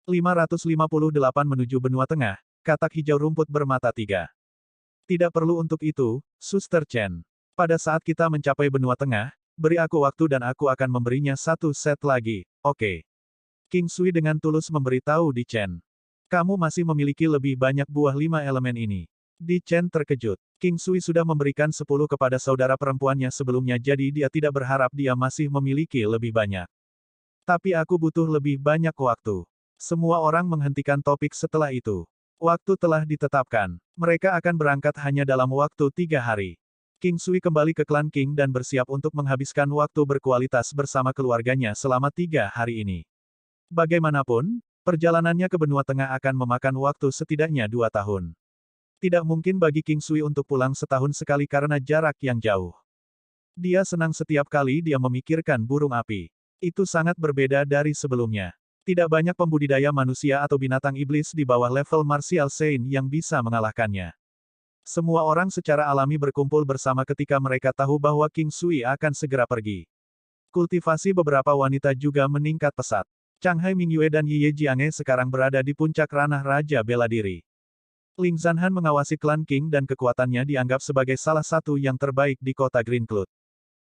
558 menuju benua tengah, katak hijau rumput bermata tiga. Tidak perlu untuk itu, Suster Chen. Pada saat kita mencapai benua tengah, beri aku waktu dan aku akan memberinya satu set lagi, oke? King Sui dengan tulus memberitahu Di Chen. Kamu masih memiliki lebih banyak buah 5 elemen ini. Di Chen terkejut. King Sui sudah memberikan 10 kepada saudara perempuannya sebelumnya jadi dia tidak berharap dia masih memiliki lebih banyak. Tapi aku butuh lebih banyak waktu. Semua orang menghentikan topik setelah itu. Waktu telah ditetapkan. Mereka akan berangkat hanya dalam waktu 3 hari. King Sui kembali ke klan King dan bersiap untuk menghabiskan waktu berkualitas bersama keluarganya selama 3 hari ini. Bagaimanapun, perjalanannya ke benua tengah akan memakan waktu setidaknya 2 tahun. Tidak mungkin bagi King Sui untuk pulang setahun sekali karena jarak yang jauh. Dia senang setiap kali dia memikirkan burung api. Itu sangat berbeda dari sebelumnya. Tidak banyak pembudidaya manusia atau binatang iblis di bawah level Martial Saint yang bisa mengalahkannya. Semua orang secara alami berkumpul bersama ketika mereka tahu bahwa King Sui akan segera pergi. Kultivasi beberapa wanita juga meningkat pesat. Changhai Mingyue dan Ye Jianghe sekarang berada di puncak ranah Raja Bela Diri. Ling Zanhan mengawasi klan King dan kekuatannya dianggap sebagai salah satu yang terbaik di kota Green Cloud.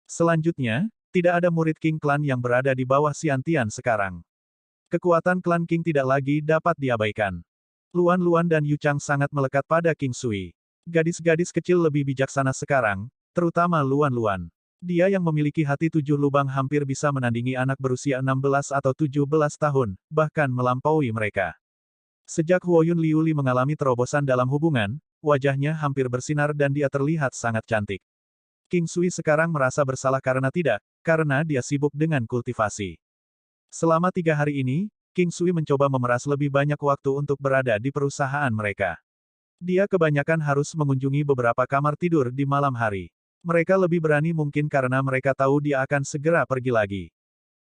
Selanjutnya, tidak ada murid King Clan yang berada di bawah Xiantian sekarang. Kekuatan klan King tidak lagi dapat diabaikan. Luan Luan dan Yu Chang sangat melekat pada King Sui. Gadis-gadis kecil lebih bijaksana sekarang, terutama Luan Luan. Dia yang memiliki hati 7 lubang hampir bisa menandingi anak berusia 16 atau 17 tahun, bahkan melampaui mereka. Sejak Huoyun Liuli mengalami terobosan dalam hubungan, wajahnya hampir bersinar dan dia terlihat sangat cantik. King Sui sekarang merasa bersalah karena dia sibuk dengan kultivasi. Selama 3 hari ini, King Sui mencoba memeras lebih banyak waktu untuk berada di perusahaan mereka. Dia kebanyakan harus mengunjungi beberapa kamar tidur di malam hari. Mereka lebih berani mungkin karena mereka tahu dia akan segera pergi lagi.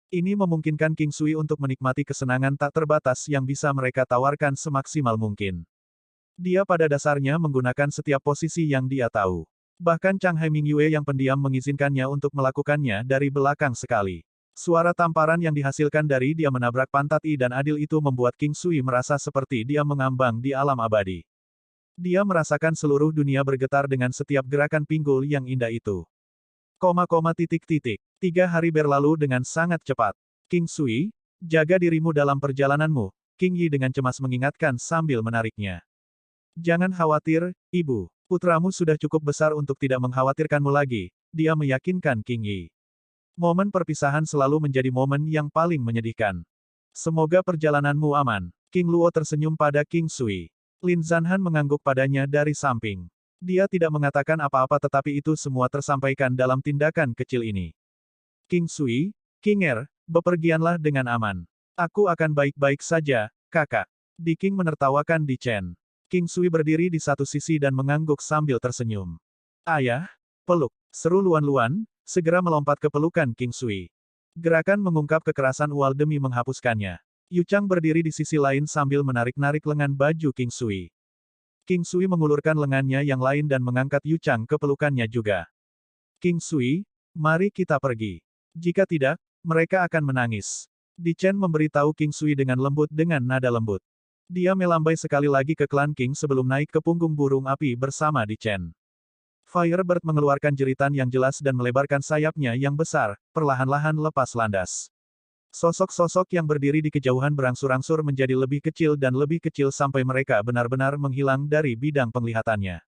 Ini memungkinkan King Sui untuk menikmati kesenangan tak terbatas yang bisa mereka tawarkan semaksimal mungkin. Dia pada dasarnya menggunakan setiap posisi yang dia tahu. Bahkan Changhai Mingyue yang pendiam mengizinkannya untuk melakukannya dari belakang sekali. Suara tamparan yang dihasilkan dari dia menabrak pantat I dan Adil itu membuat King Sui merasa seperti dia mengambang di alam abadi. Dia merasakan seluruh dunia bergetar dengan setiap gerakan pinggul yang indah itu. 3 hari berlalu dengan sangat cepat. King Sui, jaga dirimu dalam perjalananmu, King Yi dengan cemas mengingatkan sambil menariknya. Jangan khawatir, ibu. Putramu sudah cukup besar untuk tidak mengkhawatirkanmu lagi, dia meyakinkan King Yi. Momen perpisahan selalu menjadi momen yang paling menyedihkan. Semoga perjalananmu aman. King Luo tersenyum pada King Sui. Lin Zanhan mengangguk padanya dari samping. Dia tidak mengatakan apa-apa tetapi itu semua tersampaikan dalam tindakan kecil ini. King Sui, King Er, bepergianlah dengan aman. Aku akan baik-baik saja, kakak. Di King menertawakan Di Chen. King Sui berdiri di satu sisi dan mengangguk sambil tersenyum. Ayah, peluk, seru Luan Luan, segera melompat ke pelukan King Sui. Gerakan mengungkap kekerasan ual demi menghapuskannya. Yu Chang berdiri di sisi lain sambil menarik-narik lengan baju King Sui. King Sui mengulurkan lengannya yang lain dan mengangkat Yu Chang ke pelukannya juga. King Sui, mari kita pergi. Jika tidak, mereka akan menangis. Di Chen memberitahu King Sui dengan lembut dengan nada lembut. Dia melambai sekali lagi ke klan King sebelum naik ke punggung burung api bersama Di Chen. Firebird mengeluarkan jeritan yang jelas dan melebarkan sayapnya yang besar, perlahan-lahan lepas landas. Sosok-sosok yang berdiri di kejauhan berangsur-angsur menjadi lebih kecil dan lebih kecil sampai mereka benar-benar menghilang dari bidang penglihatannya.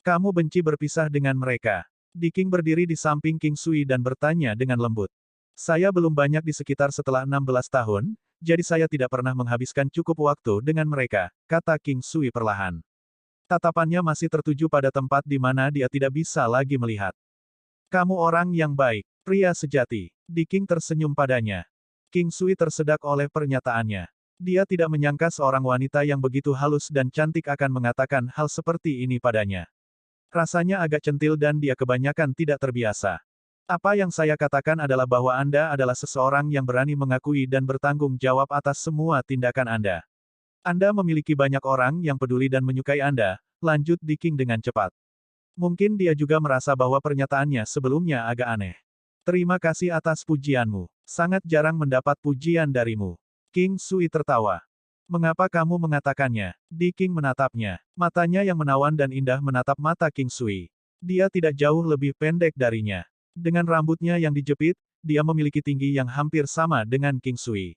Kamu benci berpisah dengan mereka. Di King berdiri di samping King Sui dan bertanya dengan lembut. Saya belum banyak di sekitar setelah 16 tahun, jadi saya tidak pernah menghabiskan cukup waktu dengan mereka, kata King Sui perlahan. Tatapannya masih tertuju pada tempat di mana dia tidak bisa lagi melihat. Kamu orang yang baik, pria sejati. Di King tersenyum padanya. King Sui tersedak oleh pernyataannya. Dia tidak menyangka seorang wanita yang begitu halus dan cantik akan mengatakan hal seperti ini padanya. Rasanya agak centil dan dia kebanyakan tidak terbiasa. Apa yang saya katakan adalah bahwa Anda adalah seseorang yang berani mengakui dan bertanggung jawab atas semua tindakan Anda. Anda memiliki banyak orang yang peduli dan menyukai Anda, lanjut Di King dengan cepat. Mungkin dia juga merasa bahwa pernyataannya sebelumnya agak aneh. Terima kasih atas pujianmu. Sangat jarang mendapat pujian darimu. King Sui tertawa. Mengapa kamu mengatakannya? Di King menatapnya. Matanya yang menawan dan indah menatap mata King Sui. Dia tidak jauh lebih pendek darinya. Dengan rambutnya yang dijepit, dia memiliki tinggi yang hampir sama dengan King Sui.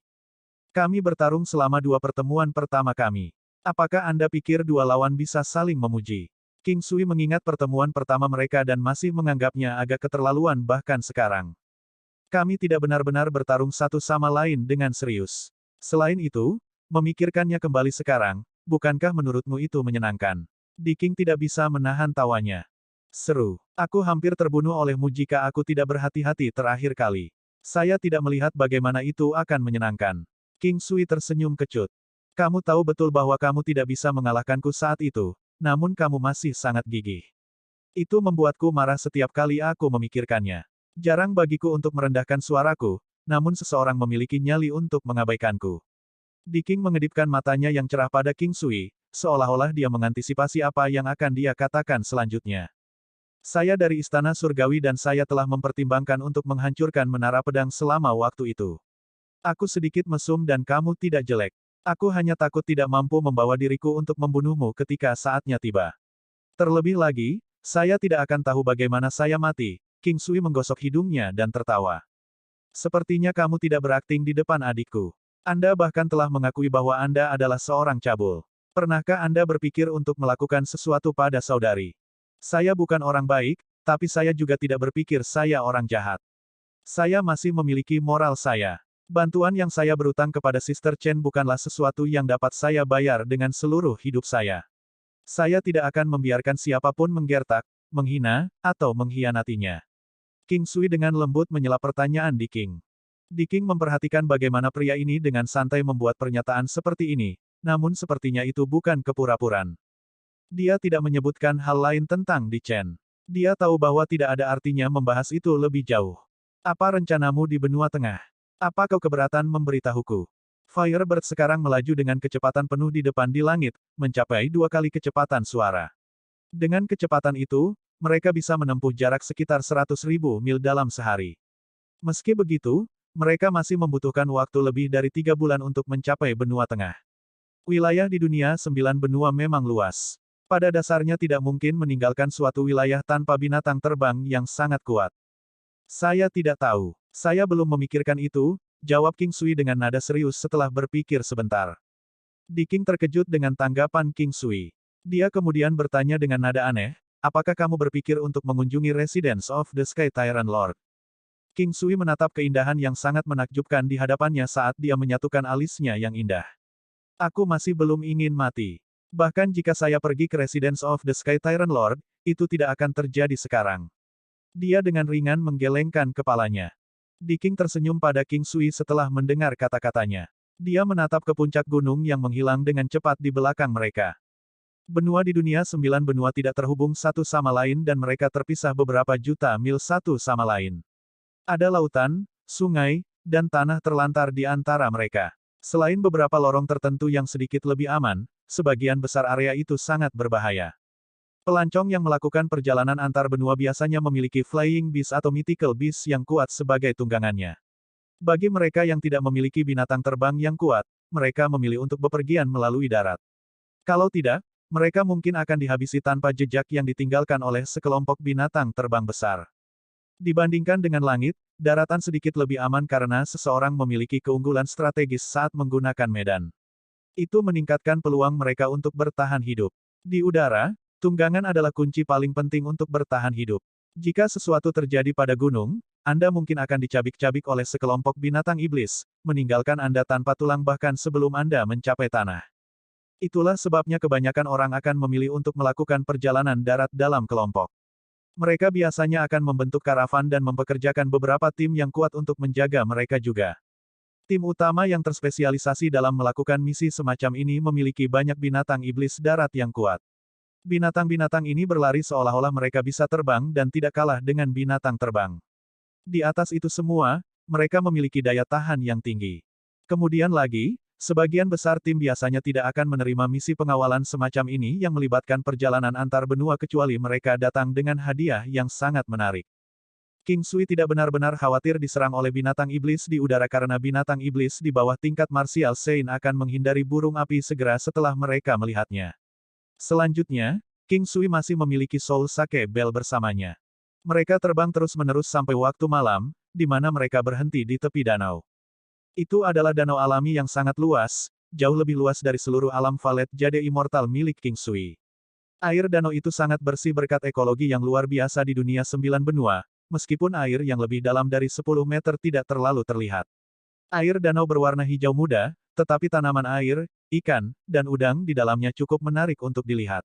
Kami bertarung selama 2 pertemuan pertama kami. Apakah Anda pikir dua lawan bisa saling memuji? King Sui mengingat pertemuan pertama mereka dan masih menganggapnya agak keterlaluan bahkan sekarang. Kami tidak benar-benar bertarung satu sama lain dengan serius. Selain itu, memikirkannya kembali sekarang, bukankah menurutmu itu menyenangkan? Di King tidak bisa menahan tawanya. Seru. Aku hampir terbunuh olehmu jika aku tidak berhati-hati terakhir kali. Saya tidak melihat bagaimana itu akan menyenangkan. King Sui tersenyum kecut. Kamu tahu betul bahwa kamu tidak bisa mengalahkanku saat itu, namun kamu masih sangat gigih. Itu membuatku marah setiap kali aku memikirkannya. Jarang bagiku untuk merendahkan suaraku, namun seseorang memiliki nyali untuk mengabaikanku. Di King mengedipkan matanya yang cerah pada King Sui, seolah-olah dia mengantisipasi apa yang akan dia katakan selanjutnya. Saya dari Istana Surgawi dan saya telah mempertimbangkan untuk menghancurkan menara pedang selama waktu itu. Aku sedikit mesum dan kamu tidak jelek. Aku hanya takut tidak mampu membawa diriku untuk membunuhmu ketika saatnya tiba. Terlebih lagi, saya tidak akan tahu bagaimana saya mati. King Sui menggosok hidungnya dan tertawa. Sepertinya kamu tidak berakting di depan adikku. Anda bahkan telah mengakui bahwa Anda adalah seorang cabul. Pernahkah Anda berpikir untuk melakukan sesuatu pada saudari? Saya bukan orang baik, tapi saya juga tidak berpikir saya orang jahat. Saya masih memiliki moral saya. Bantuan yang saya berutang kepada Sister Chen bukanlah sesuatu yang dapat saya bayar dengan seluruh hidup saya. Saya tidak akan membiarkan siapapun menggertak, menghina, atau mengkhianatinya. King Sui dengan lembut menyela pertanyaan Di King. Di King memperhatikan bagaimana pria ini dengan santai membuat pernyataan seperti ini, namun sepertinya itu bukan kepura-puraan. Dia tidak menyebutkan hal lain tentang Di Chen. Dia tahu bahwa tidak ada artinya membahas itu lebih jauh. Apa rencanamu di benua tengah? Apa kau keberatan memberitahuku? Firebird sekarang melaju dengan kecepatan penuh di depan di langit, mencapai 2 kali kecepatan suara. Dengan kecepatan itu, mereka bisa menempuh jarak sekitar 100.000 mil dalam sehari. Meski begitu, mereka masih membutuhkan waktu lebih dari 3 bulan untuk mencapai benua tengah. Wilayah di dunia 9 benua memang luas. Pada dasarnya tidak mungkin meninggalkan suatu wilayah tanpa binatang terbang yang sangat kuat. Saya tidak tahu. Saya belum memikirkan itu, jawab King Sui dengan nada serius setelah berpikir sebentar. Di King terkejut dengan tanggapan King Sui. Dia kemudian bertanya dengan nada aneh, apakah kamu berpikir untuk mengunjungi Residence of the Sky Tyrant Lord? King Sui menatap keindahan yang sangat menakjubkan di hadapannya saat dia menyatukan alisnya yang indah. Aku masih belum ingin mati. Bahkan jika saya pergi ke Residence of the Sky Tyrant Lord, itu tidak akan terjadi sekarang. Dia dengan ringan menggelengkan kepalanya. Di King tersenyum pada King Sui setelah mendengar kata-katanya. Dia menatap ke puncak gunung yang menghilang dengan cepat di belakang mereka. Benua di dunia 9 benua tidak terhubung satu sama lain dan mereka terpisah beberapa juta mil satu sama lain. Ada lautan, sungai, dan tanah terlantar di antara mereka. Selain beberapa lorong tertentu yang sedikit lebih aman, sebagian besar area itu sangat berbahaya. Pelancong yang melakukan perjalanan antar benua biasanya memiliki flying beast atau mythical beast yang kuat sebagai tunggangannya. Bagi mereka yang tidak memiliki binatang terbang yang kuat, mereka memilih untuk bepergian melalui darat. Kalau tidak, mereka mungkin akan dihabisi tanpa jejak yang ditinggalkan oleh sekelompok binatang terbang besar. Dibandingkan dengan langit, daratan sedikit lebih aman karena seseorang memiliki keunggulan strategis saat menggunakan medan. Itu meningkatkan peluang mereka untuk bertahan hidup. Di udara, tunggangan adalah kunci paling penting untuk bertahan hidup. Jika sesuatu terjadi pada gunung, Anda mungkin akan dicabik-cabik oleh sekelompok binatang iblis, meninggalkan Anda tanpa tulang bahkan sebelum Anda mencapai tanah. Itulah sebabnya kebanyakan orang akan memilih untuk melakukan perjalanan darat dalam kelompok. Mereka biasanya akan membentuk karavan dan mempekerjakan beberapa tim yang kuat untuk menjaga mereka juga. Tim utama yang terspesialisasi dalam melakukan misi semacam ini memiliki banyak binatang iblis darat yang kuat. Binatang-binatang ini berlari seolah-olah mereka bisa terbang dan tidak kalah dengan binatang terbang. Di atas itu semua, mereka memiliki daya tahan yang tinggi. Kemudian lagi, sebagian besar tim biasanya tidak akan menerima misi pengawalan semacam ini yang melibatkan perjalanan antar benua kecuali mereka datang dengan hadiah yang sangat menarik. King Sui tidak benar-benar khawatir diserang oleh binatang iblis di udara karena binatang iblis di bawah tingkat martial Saint akan menghindari burung api segera setelah mereka melihatnya. Selanjutnya, King Sui masih memiliki Soul Sake Bell bersamanya. Mereka terbang terus-menerus sampai waktu malam, di mana mereka berhenti di tepi danau. Itu adalah danau alami yang sangat luas, jauh lebih luas dari seluruh alam Valet Jade Immortal milik King Sui. Air danau itu sangat bersih berkat ekologi yang luar biasa di dunia sembilan benua, meskipun air yang lebih dalam dari 10 meter tidak terlalu terlihat. Air danau berwarna hijau muda, tetapi tanaman air, ikan, dan udang di dalamnya cukup menarik untuk dilihat.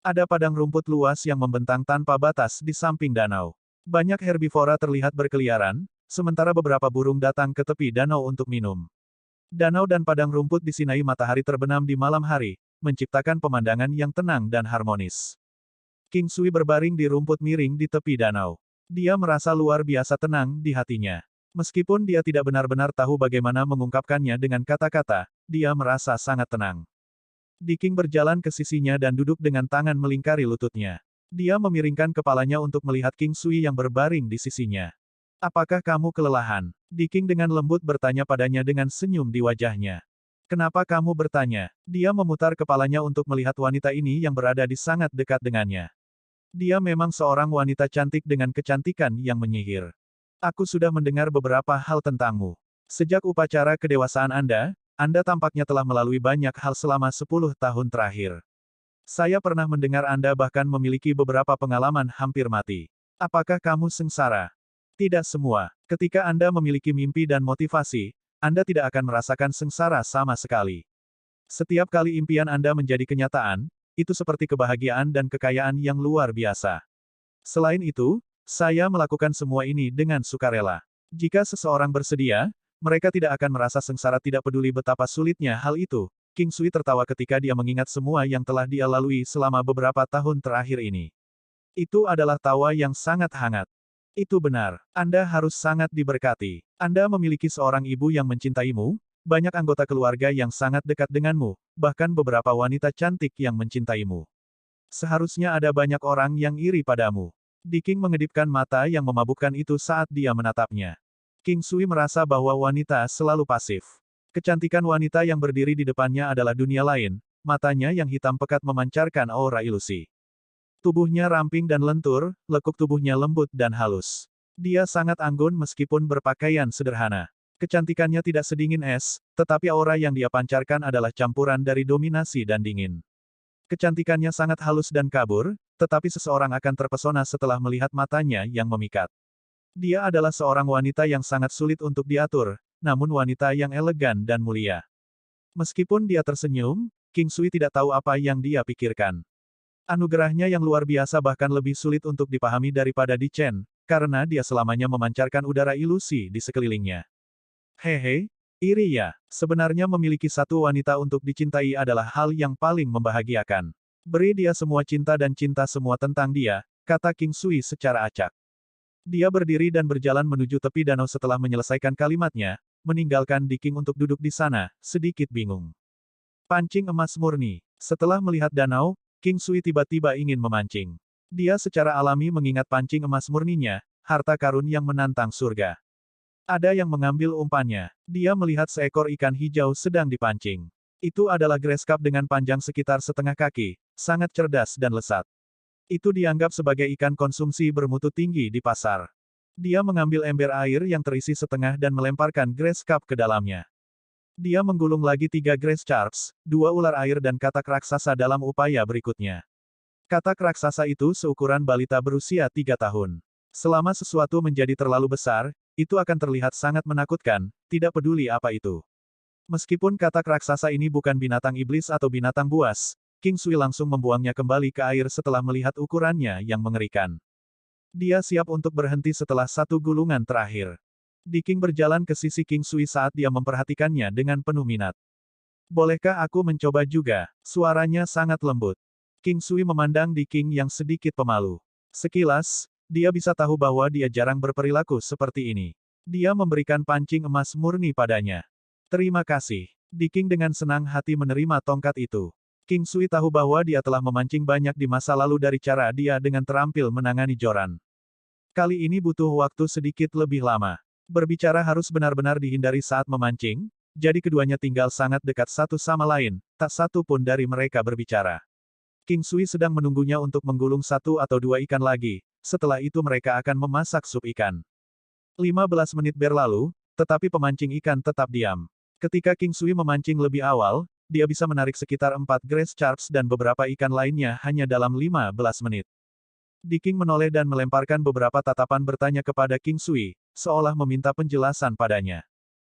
Ada padang rumput luas yang membentang tanpa batas di samping danau. Banyak herbivora terlihat berkeliaran, sementara beberapa burung datang ke tepi danau untuk minum. Danau dan padang rumput disinai matahari terbenam di malam hari, menciptakan pemandangan yang tenang dan harmonis. King Sui berbaring di rumput miring di tepi danau. Dia merasa luar biasa tenang di hatinya. Meskipun dia tidak benar-benar tahu bagaimana mengungkapkannya dengan kata-kata, dia merasa sangat tenang. Diking berjalan ke sisinya dan duduk dengan tangan melingkari lututnya. Dia memiringkan kepalanya untuk melihat King Sui yang berbaring di sisinya. Apakah kamu kelelahan? Diking dengan lembut bertanya padanya dengan senyum di wajahnya. Kenapa kamu bertanya? Dia memutar kepalanya untuk melihat wanita ini yang berada di sangat dekat dengannya. Dia memang seorang wanita cantik dengan kecantikan yang menyihir. Aku sudah mendengar beberapa hal tentangmu. Sejak upacara kedewasaan Anda tampaknya telah melalui banyak hal selama 10 tahun terakhir. Saya pernah mendengar Anda bahkan memiliki beberapa pengalaman hampir mati. Apakah kamu sengsara? Tidak semua. Ketika Anda memiliki mimpi dan motivasi, Anda tidak akan merasakan sengsara sama sekali. Setiap kali impian Anda menjadi kenyataan, itu seperti kebahagiaan dan kekayaan yang luar biasa. Selain itu, saya melakukan semua ini dengan sukarela. Jika seseorang bersedia, mereka tidak akan merasa sengsara tidak peduli betapa sulitnya hal itu. King Sui tertawa ketika dia mengingat semua yang telah dia lalui selama beberapa tahun terakhir ini. Itu adalah tawa yang sangat hangat. Itu benar. Anda harus sangat diberkati. Anda memiliki seorang ibu yang mencintaimu, banyak anggota keluarga yang sangat dekat denganmu, bahkan beberapa wanita cantik yang mencintaimu. Seharusnya ada banyak orang yang iri padamu. Diking mengedipkan mata yang memabukkan itu saat dia menatapnya. King Sui merasa bahwa wanita selalu pasif. Kecantikan wanita yang berdiri di depannya adalah dunia lain, matanya yang hitam pekat memancarkan aura ilusi. Tubuhnya ramping dan lentur, lekuk tubuhnya lembut dan halus. Dia sangat anggun meskipun berpakaian sederhana. Kecantikannya tidak sedingin es, tetapi aura yang dia pancarkan adalah campuran dari dominasi dan dingin. Kecantikannya sangat halus dan kabur, tetapi seseorang akan terpesona setelah melihat matanya yang memikat. Dia adalah seorang wanita yang sangat sulit untuk diatur, namun wanita yang elegan dan mulia. Meskipun dia tersenyum, King Sui tidak tahu apa yang dia pikirkan. Anugerahnya yang luar biasa bahkan lebih sulit untuk dipahami daripada Di Chen, karena dia selamanya memancarkan udara ilusi di sekelilingnya. Hehe, iri ya. Sebenarnya memiliki satu wanita untuk dicintai adalah hal yang paling membahagiakan. Beri dia semua cinta dan cinta semua tentang dia, kata King Sui secara acak. Dia berdiri dan berjalan menuju tepi danau setelah menyelesaikan kalimatnya, meninggalkan Diking untuk duduk di sana, sedikit bingung. Pancing emas murni. Setelah melihat danau, King Sui tiba-tiba ingin memancing. Dia secara alami mengingat pancing emas murninya, harta karun yang menantang surga. Ada yang mengambil umpannya. Dia melihat seekor ikan hijau sedang dipancing. Itu adalah grass carp dengan panjang sekitar setengah kaki, sangat cerdas dan lesat. Itu dianggap sebagai ikan konsumsi bermutu tinggi di pasar. Dia mengambil ember air yang terisi setengah dan melemparkan grass carp ke dalamnya. Dia menggulung lagi 3 grass carps, 2 ular air dan katak raksasa dalam upaya berikutnya. Katak raksasa itu seukuran balita berusia 3 tahun. Selama sesuatu menjadi terlalu besar, itu akan terlihat sangat menakutkan, tidak peduli apa itu. Meskipun katak raksasa ini bukan binatang iblis atau binatang buas, King Sui langsung membuangnya kembali ke air setelah melihat ukurannya yang mengerikan. Dia siap untuk berhenti setelah satu gulungan terakhir. Diking berjalan ke sisi King Sui saat dia memperhatikannya dengan penuh minat. Bolehkah aku mencoba juga? Suaranya sangat lembut. King Sui memandang Diking yang sedikit pemalu. Sekilas, dia bisa tahu bahwa dia jarang berperilaku seperti ini. Dia memberikan pancing emas murni padanya. Terima kasih. Diking dengan senang hati menerima tongkat itu. King Sui tahu bahwa dia telah memancing banyak di masa lalu dari cara dia dengan terampil menangani joran. Kali ini butuh waktu sedikit lebih lama. Berbicara harus benar-benar dihindari saat memancing, jadi keduanya tinggal sangat dekat satu sama lain, tak satu pun dari mereka berbicara. King Sui sedang menunggunya untuk menggulung satu atau dua ikan lagi, setelah itu mereka akan memasak sup ikan. 15 menit berlalu, tetapi pemancing ikan tetap diam. Ketika King Sui memancing lebih awal, dia bisa menarik sekitar 4 grass carps dan beberapa ikan lainnya hanya dalam 15 menit. Diking menoleh dan melemparkan beberapa tatapan bertanya kepada King Sui, seolah meminta penjelasan padanya.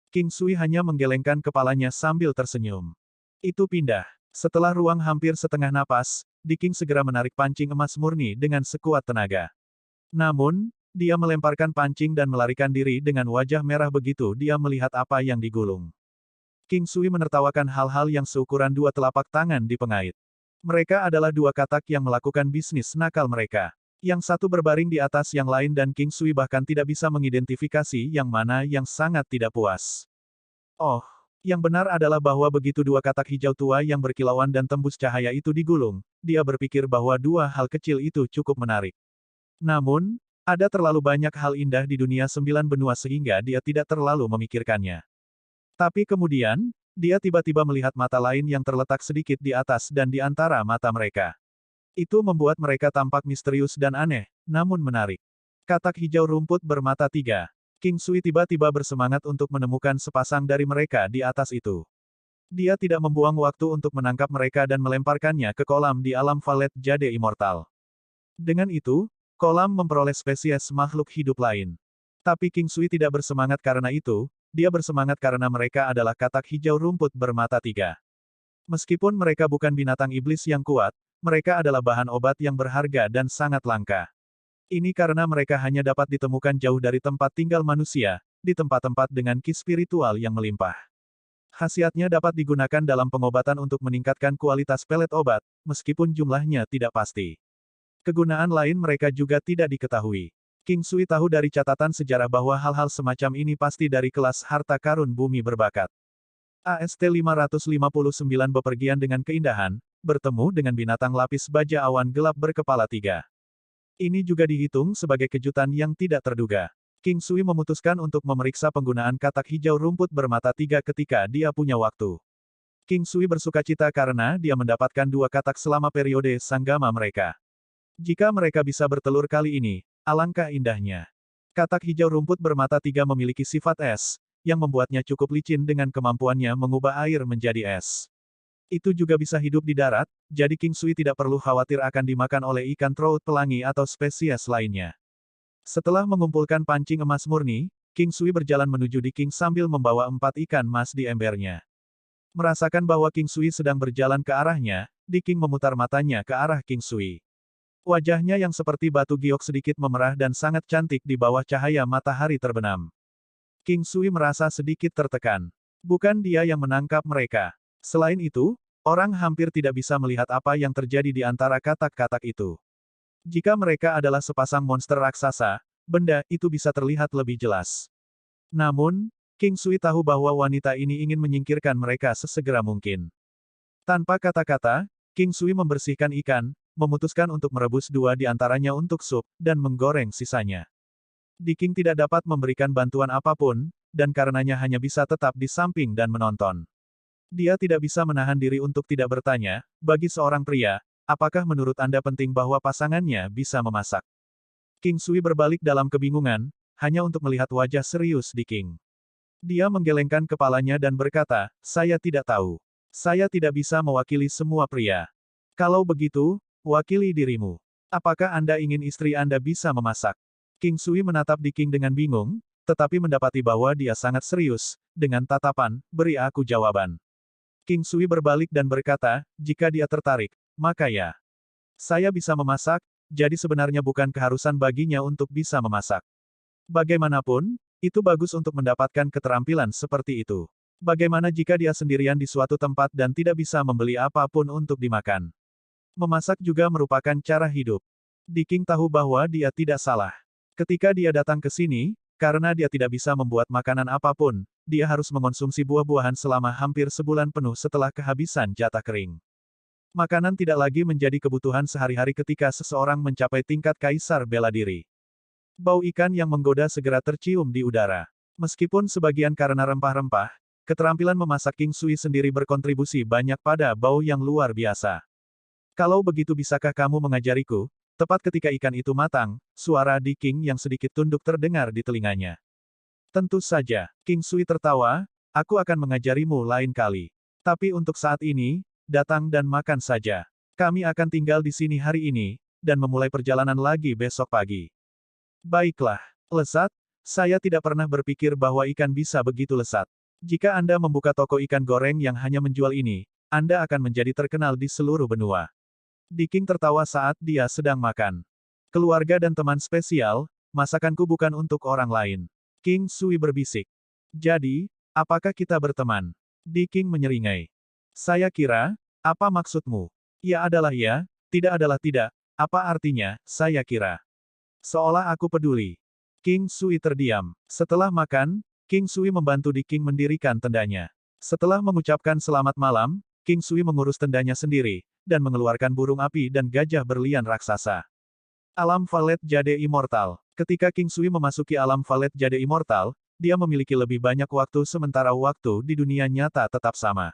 King Sui hanya menggelengkan kepalanya sambil tersenyum. Itu pindah. Setelah ruang hampir setengah napas, Diking segera menarik pancing emas murni dengan sekuat tenaga. Namun, dia melemparkan pancing dan melarikan diri dengan wajah merah begitu dia melihat apa yang digulung. King Sui menertawakan hal-hal yang seukuran dua telapak tangan di pengait. Mereka adalah dua katak yang melakukan bisnis nakal mereka. Yang satu berbaring di atas yang lain dan King Sui bahkan tidak bisa mengidentifikasi yang mana yang sangat tidak puas. Oh, yang benar adalah bahwa begitu dua katak hijau tua yang berkilauan dan tembus cahaya itu digulung, dia berpikir bahwa dua hal kecil itu cukup menarik. Namun, ada terlalu banyak hal indah di dunia sembilan benua sehingga dia tidak terlalu memikirkannya. Tapi kemudian, dia tiba-tiba melihat mata lain yang terletak sedikit di atas dan di antara mata mereka. Itu membuat mereka tampak misterius dan aneh, namun menarik. Katak hijau rumput bermata tiga. King Sui tiba-tiba bersemangat untuk menemukan sepasang dari mereka di atas itu. Dia tidak membuang waktu untuk menangkap mereka dan melemparkannya ke kolam di alam Valet Jade Immortal. Dengan itu, kolam memperoleh spesies makhluk hidup lain. Tapi King Sui tidak bersemangat karena itu, dia bersemangat karena mereka adalah katak hijau rumput bermata tiga. Meskipun mereka bukan binatang iblis yang kuat, mereka adalah bahan obat yang berharga dan sangat langka. Ini karena mereka hanya dapat ditemukan jauh dari tempat tinggal manusia, di tempat-tempat dengan ki spiritual yang melimpah. Khasiatnya dapat digunakan dalam pengobatan untuk meningkatkan kualitas pelet obat, meskipun jumlahnya tidak pasti. Kegunaan lain mereka juga tidak diketahui. King Sui tahu dari catatan sejarah bahwa hal-hal semacam ini pasti dari kelas harta karun bumi berbakat. AST-559 bepergian dengan keindahan, bertemu dengan binatang lapis baja awan gelap berkepala tiga. Ini juga dihitung sebagai kejutan yang tidak terduga. King Sui memutuskan untuk memeriksa penggunaan katak hijau rumput bermata tiga ketika dia punya waktu. King Sui bersukacita karena dia mendapatkan dua katak selama periode sanggama mereka. Jika mereka bisa bertelur kali ini, alangkah indahnya. Katak hijau rumput bermata tiga memiliki sifat es, yang membuatnya cukup licin dengan kemampuannya mengubah air menjadi es. Itu juga bisa hidup di darat, jadi King Sui tidak perlu khawatir akan dimakan oleh ikan trout pelangi atau spesies lainnya. Setelah mengumpulkan pancing emas murni, King Sui berjalan menuju Diking sambil membawa 4 ikan mas di embernya. Merasakan bahwa King Sui sedang berjalan ke arahnya, Diking memutar matanya ke arah King Sui. Wajahnya yang seperti batu giok sedikit memerah dan sangat cantik di bawah cahaya matahari terbenam. King Sui merasa sedikit tertekan. Bukan dia yang menangkap mereka. Selain itu, orang hampir tidak bisa melihat apa yang terjadi di antara katak-katak itu. Jika mereka adalah sepasang monster raksasa, benda itu bisa terlihat lebih jelas. Namun, King Sui tahu bahwa wanita ini ingin menyingkirkan mereka sesegera mungkin. Tanpa kata-kata, King Sui membersihkan ikan, memutuskan untuk merebus dua di antaranya untuk sup, dan menggoreng sisanya. Diking tidak dapat memberikan bantuan apapun, dan karenanya hanya bisa tetap di samping dan menonton. Dia tidak bisa menahan diri untuk tidak bertanya, bagi seorang pria, apakah menurut Anda penting bahwa pasangannya bisa memasak? King Sui berbalik dalam kebingungan, hanya untuk melihat wajah serius Diking. Dia menggelengkan kepalanya dan berkata, saya tidak tahu. Saya tidak bisa mewakili semua pria. Kalau begitu, wakili dirimu. Apakah Anda ingin istri Anda bisa memasak? King Sui menatap Diking dengan bingung, tetapi mendapati bahwa dia sangat serius, dengan tatapan, beri aku jawaban. King Sui berbalik dan berkata, jika dia tertarik, maka ya. Saya bisa memasak, jadi sebenarnya bukan keharusan baginya untuk bisa memasak. Bagaimanapun, itu bagus untuk mendapatkan keterampilan seperti itu. Bagaimana jika dia sendirian di suatu tempat dan tidak bisa membeli apapun untuk dimakan? Memasak juga merupakan cara hidup. Diking tahu bahwa dia tidak salah. Ketika dia datang ke sini, karena dia tidak bisa membuat makanan apapun, dia harus mengonsumsi buah-buahan selama hampir sebulan penuh setelah kehabisan jatah kering. Makanan tidak lagi menjadi kebutuhan sehari-hari ketika seseorang mencapai tingkat kaisar bela diri. Bau ikan yang menggoda segera tercium di udara. Meskipun sebagian karena rempah-rempah, keterampilan memasak King Sui sendiri berkontribusi banyak pada bau yang luar biasa. Kalau begitu bisakah kamu mengajariku? Tepat ketika ikan itu matang, suara Di King yang sedikit tunduk terdengar di telinganya. Tentu saja, King Sui tertawa, aku akan mengajarimu lain kali. Tapi untuk saat ini, datang dan makan saja. Kami akan tinggal di sini hari ini, dan memulai perjalanan lagi besok pagi. Baiklah, lesat, saya tidak pernah berpikir bahwa ikan bisa begitu lesat. Jika Anda membuka toko ikan goreng yang hanya menjual ini, Anda akan menjadi terkenal di seluruh benua. Di King tertawa saat dia sedang makan. Keluarga dan teman spesial, masakanku bukan untuk orang lain. King Sui berbisik. Jadi, apakah kita berteman? Di King menyeringai. Saya kira, apa maksudmu? Ya adalah ya, tidak adalah tidak, apa artinya, saya kira. Seolah aku peduli. King Sui terdiam. Setelah makan, King Sui membantu Di King mendirikan tendanya. Setelah mengucapkan selamat malam, King Sui mengurus tendanya sendiri, dan mengeluarkan burung api dan gajah berlian raksasa. Alam Valet Jade Immortal. Ketika King Sui memasuki alam Valet Jade Immortal, dia memiliki lebih banyak waktu sementara waktu di dunia nyata tetap sama.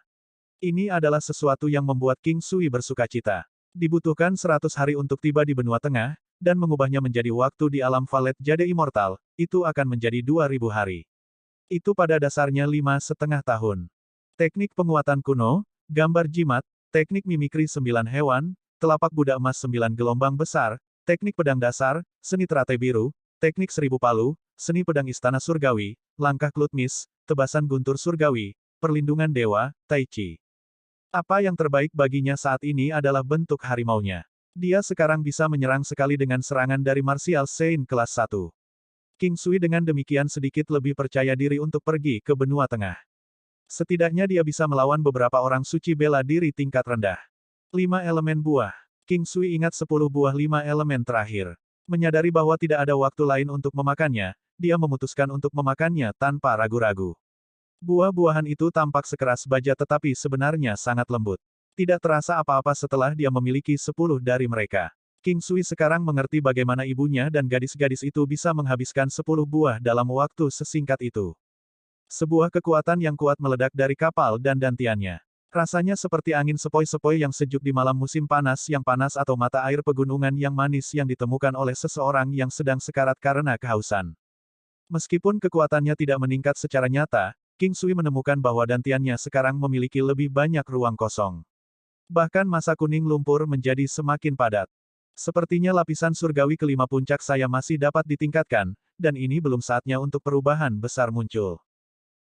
Ini adalah sesuatu yang membuat King Sui bersukacita. Dibutuhkan 100 hari untuk tiba di benua tengah, dan mengubahnya menjadi waktu di alam Valet Jade Immortal, itu akan menjadi 2000 hari. Itu pada dasarnya 5,5 tahun. Teknik penguatan kuno, gambar jimat, teknik mimikri 9 hewan, telapak budak emas 9 gelombang besar, teknik pedang dasar, seni teratai biru, teknik 1000 palu, seni pedang istana surgawi, langkah klutmis, tebasan guntur surgawi, perlindungan dewa, tai chi. Apa yang terbaik baginya saat ini adalah bentuk harimaunya. Dia sekarang bisa menyerang sekali dengan serangan dari Martial Saint kelas 1. King Sui dengan demikian sedikit lebih percaya diri untuk pergi ke benua tengah. Setidaknya dia bisa melawan beberapa orang suci bela diri tingkat rendah. 5 elemen buah. King Sui ingat 10 buah 5 elemen terakhir. Menyadari bahwa tidak ada waktu lain untuk memakannya, dia memutuskan untuk memakannya tanpa ragu-ragu. Buah-buahan itu tampak sekeras baja tetapi sebenarnya sangat lembut. Tidak terasa apa-apa setelah dia memiliki 10 dari mereka. King Sui sekarang mengerti bagaimana ibunya dan gadis-gadis itu bisa menghabiskan 10 buah dalam waktu sesingkat itu. Sebuah kekuatan yang kuat meledak dari kapal dan dantiannya. Rasanya seperti angin sepoi-sepoi yang sejuk di malam musim panas yang panas atau mata air pegunungan yang manis yang ditemukan oleh seseorang yang sedang sekarat karena kehausan. Meskipun kekuatannya tidak meningkat secara nyata, King Sui menemukan bahwa dantiannya sekarang memiliki lebih banyak ruang kosong. Bahkan masa kuning lumpur menjadi semakin padat. Sepertinya lapisan surgawi kelima puncak saya masih dapat ditingkatkan, dan ini belum saatnya untuk perubahan besar muncul.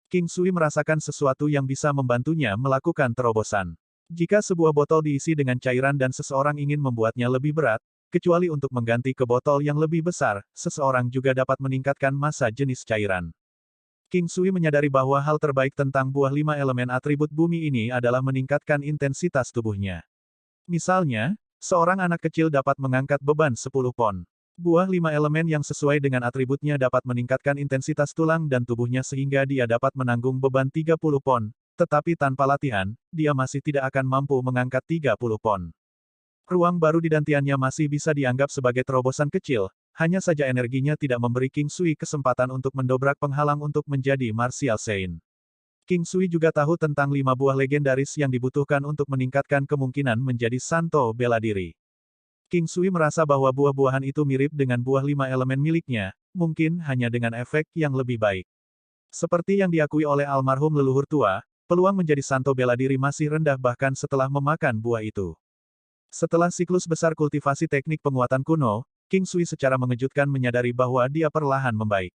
King Sui merasakan sesuatu yang bisa membantunya melakukan terobosan. Jika sebuah botol diisi dengan cairan dan seseorang ingin membuatnya lebih berat, kecuali untuk mengganti ke botol yang lebih besar, seseorang juga dapat meningkatkan massa jenis cairan. King Sui menyadari bahwa hal terbaik tentang buah 5 elemen atribut bumi ini adalah meningkatkan intensitas tubuhnya. Misalnya, seorang anak kecil dapat mengangkat beban 10 pon. Buah 5 elemen yang sesuai dengan atributnya dapat meningkatkan intensitas tulang dan tubuhnya sehingga dia dapat menanggung beban 30 pon, tetapi tanpa latihan, dia masih tidak akan mampu mengangkat 30 pon. Ruang baru di dantiannya masih bisa dianggap sebagai terobosan kecil, hanya saja energinya tidak memberi King Sui kesempatan untuk mendobrak penghalang untuk menjadi Martial Saint. King Sui juga tahu tentang 5 buah legendaris yang dibutuhkan untuk meningkatkan kemungkinan menjadi Santo bela diri. King Sui merasa bahwa buah-buahan itu mirip dengan buah 5 elemen miliknya, mungkin hanya dengan efek yang lebih baik. Seperti yang diakui oleh almarhum leluhur tua, peluang menjadi Santo bela diri masih rendah bahkan setelah memakan buah itu. Setelah siklus besar kultivasi teknik penguatan kuno, King Sui secara mengejutkan menyadari bahwa dia perlahan membaik.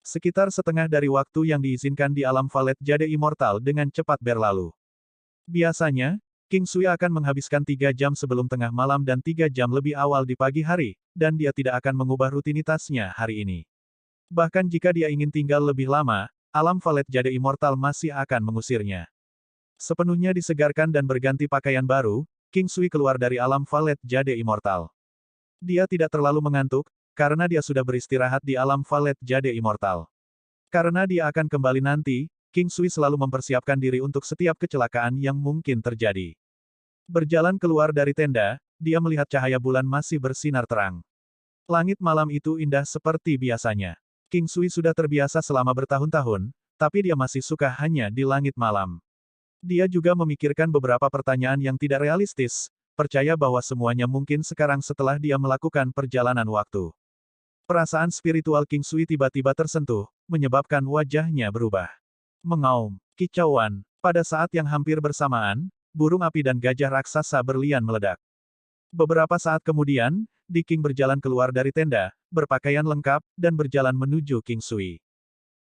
Sekitar setengah dari waktu yang diizinkan di alam Valet Jade Immortal dengan cepat berlalu. Biasanya, King Sui akan menghabiskan 3 jam sebelum tengah malam dan 3 jam lebih awal di pagi hari, dan dia tidak akan mengubah rutinitasnya hari ini. Bahkan jika dia ingin tinggal lebih lama, alam Valet Jade Immortal masih akan mengusirnya. Sepenuhnya disegarkan dan berganti pakaian baru, King Sui keluar dari alam Valet Jade Immortal. Dia tidak terlalu mengantuk, karena dia sudah beristirahat di alam Valet Jade Immortal. Karena dia akan kembali nanti, King Sui selalu mempersiapkan diri untuk setiap kecelakaan yang mungkin terjadi. Berjalan keluar dari tenda, dia melihat cahaya bulan masih bersinar terang. Langit malam itu indah seperti biasanya. King Sui sudah terbiasa selama bertahun-tahun, tapi dia masih suka hanya di langit malam. Dia juga memikirkan beberapa pertanyaan yang tidak realistis, percaya bahwa semuanya mungkin sekarang setelah dia melakukan perjalanan waktu. Perasaan spiritual King Sui tiba-tiba tersentuh, menyebabkan wajahnya berubah. Mengaum, kicauan. Pada saat yang hampir bersamaan, burung api dan gajah raksasa berlian meledak. Beberapa saat kemudian, Di King berjalan keluar dari tenda, berpakaian lengkap, dan berjalan menuju King Sui.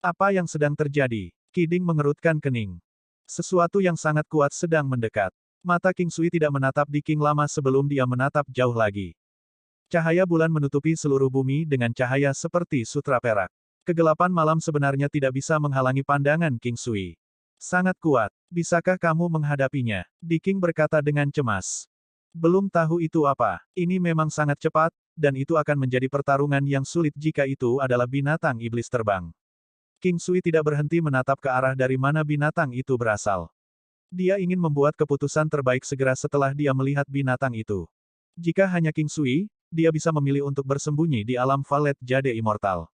Apa yang sedang terjadi? Kiding mengerutkan kening. Sesuatu yang sangat kuat sedang mendekat. Mata King Sui tidak menatap Di King lama sebelum dia menatap jauh lagi. Cahaya bulan menutupi seluruh bumi dengan cahaya seperti sutra perak. Kegelapan malam sebenarnya tidak bisa menghalangi pandangan King Sui. Sangat kuat. Bisakah kamu menghadapinya? Di King berkata dengan cemas. Belum tahu itu apa. Ini memang sangat cepat, dan itu akan menjadi pertarungan yang sulit jika itu adalah binatang iblis terbang. King Sui tidak berhenti menatap ke arah dari mana binatang itu berasal. Dia ingin membuat keputusan terbaik segera setelah dia melihat binatang itu. Jika hanya King Sui, dia bisa memilih untuk bersembunyi di alam Valet Jade Immortal.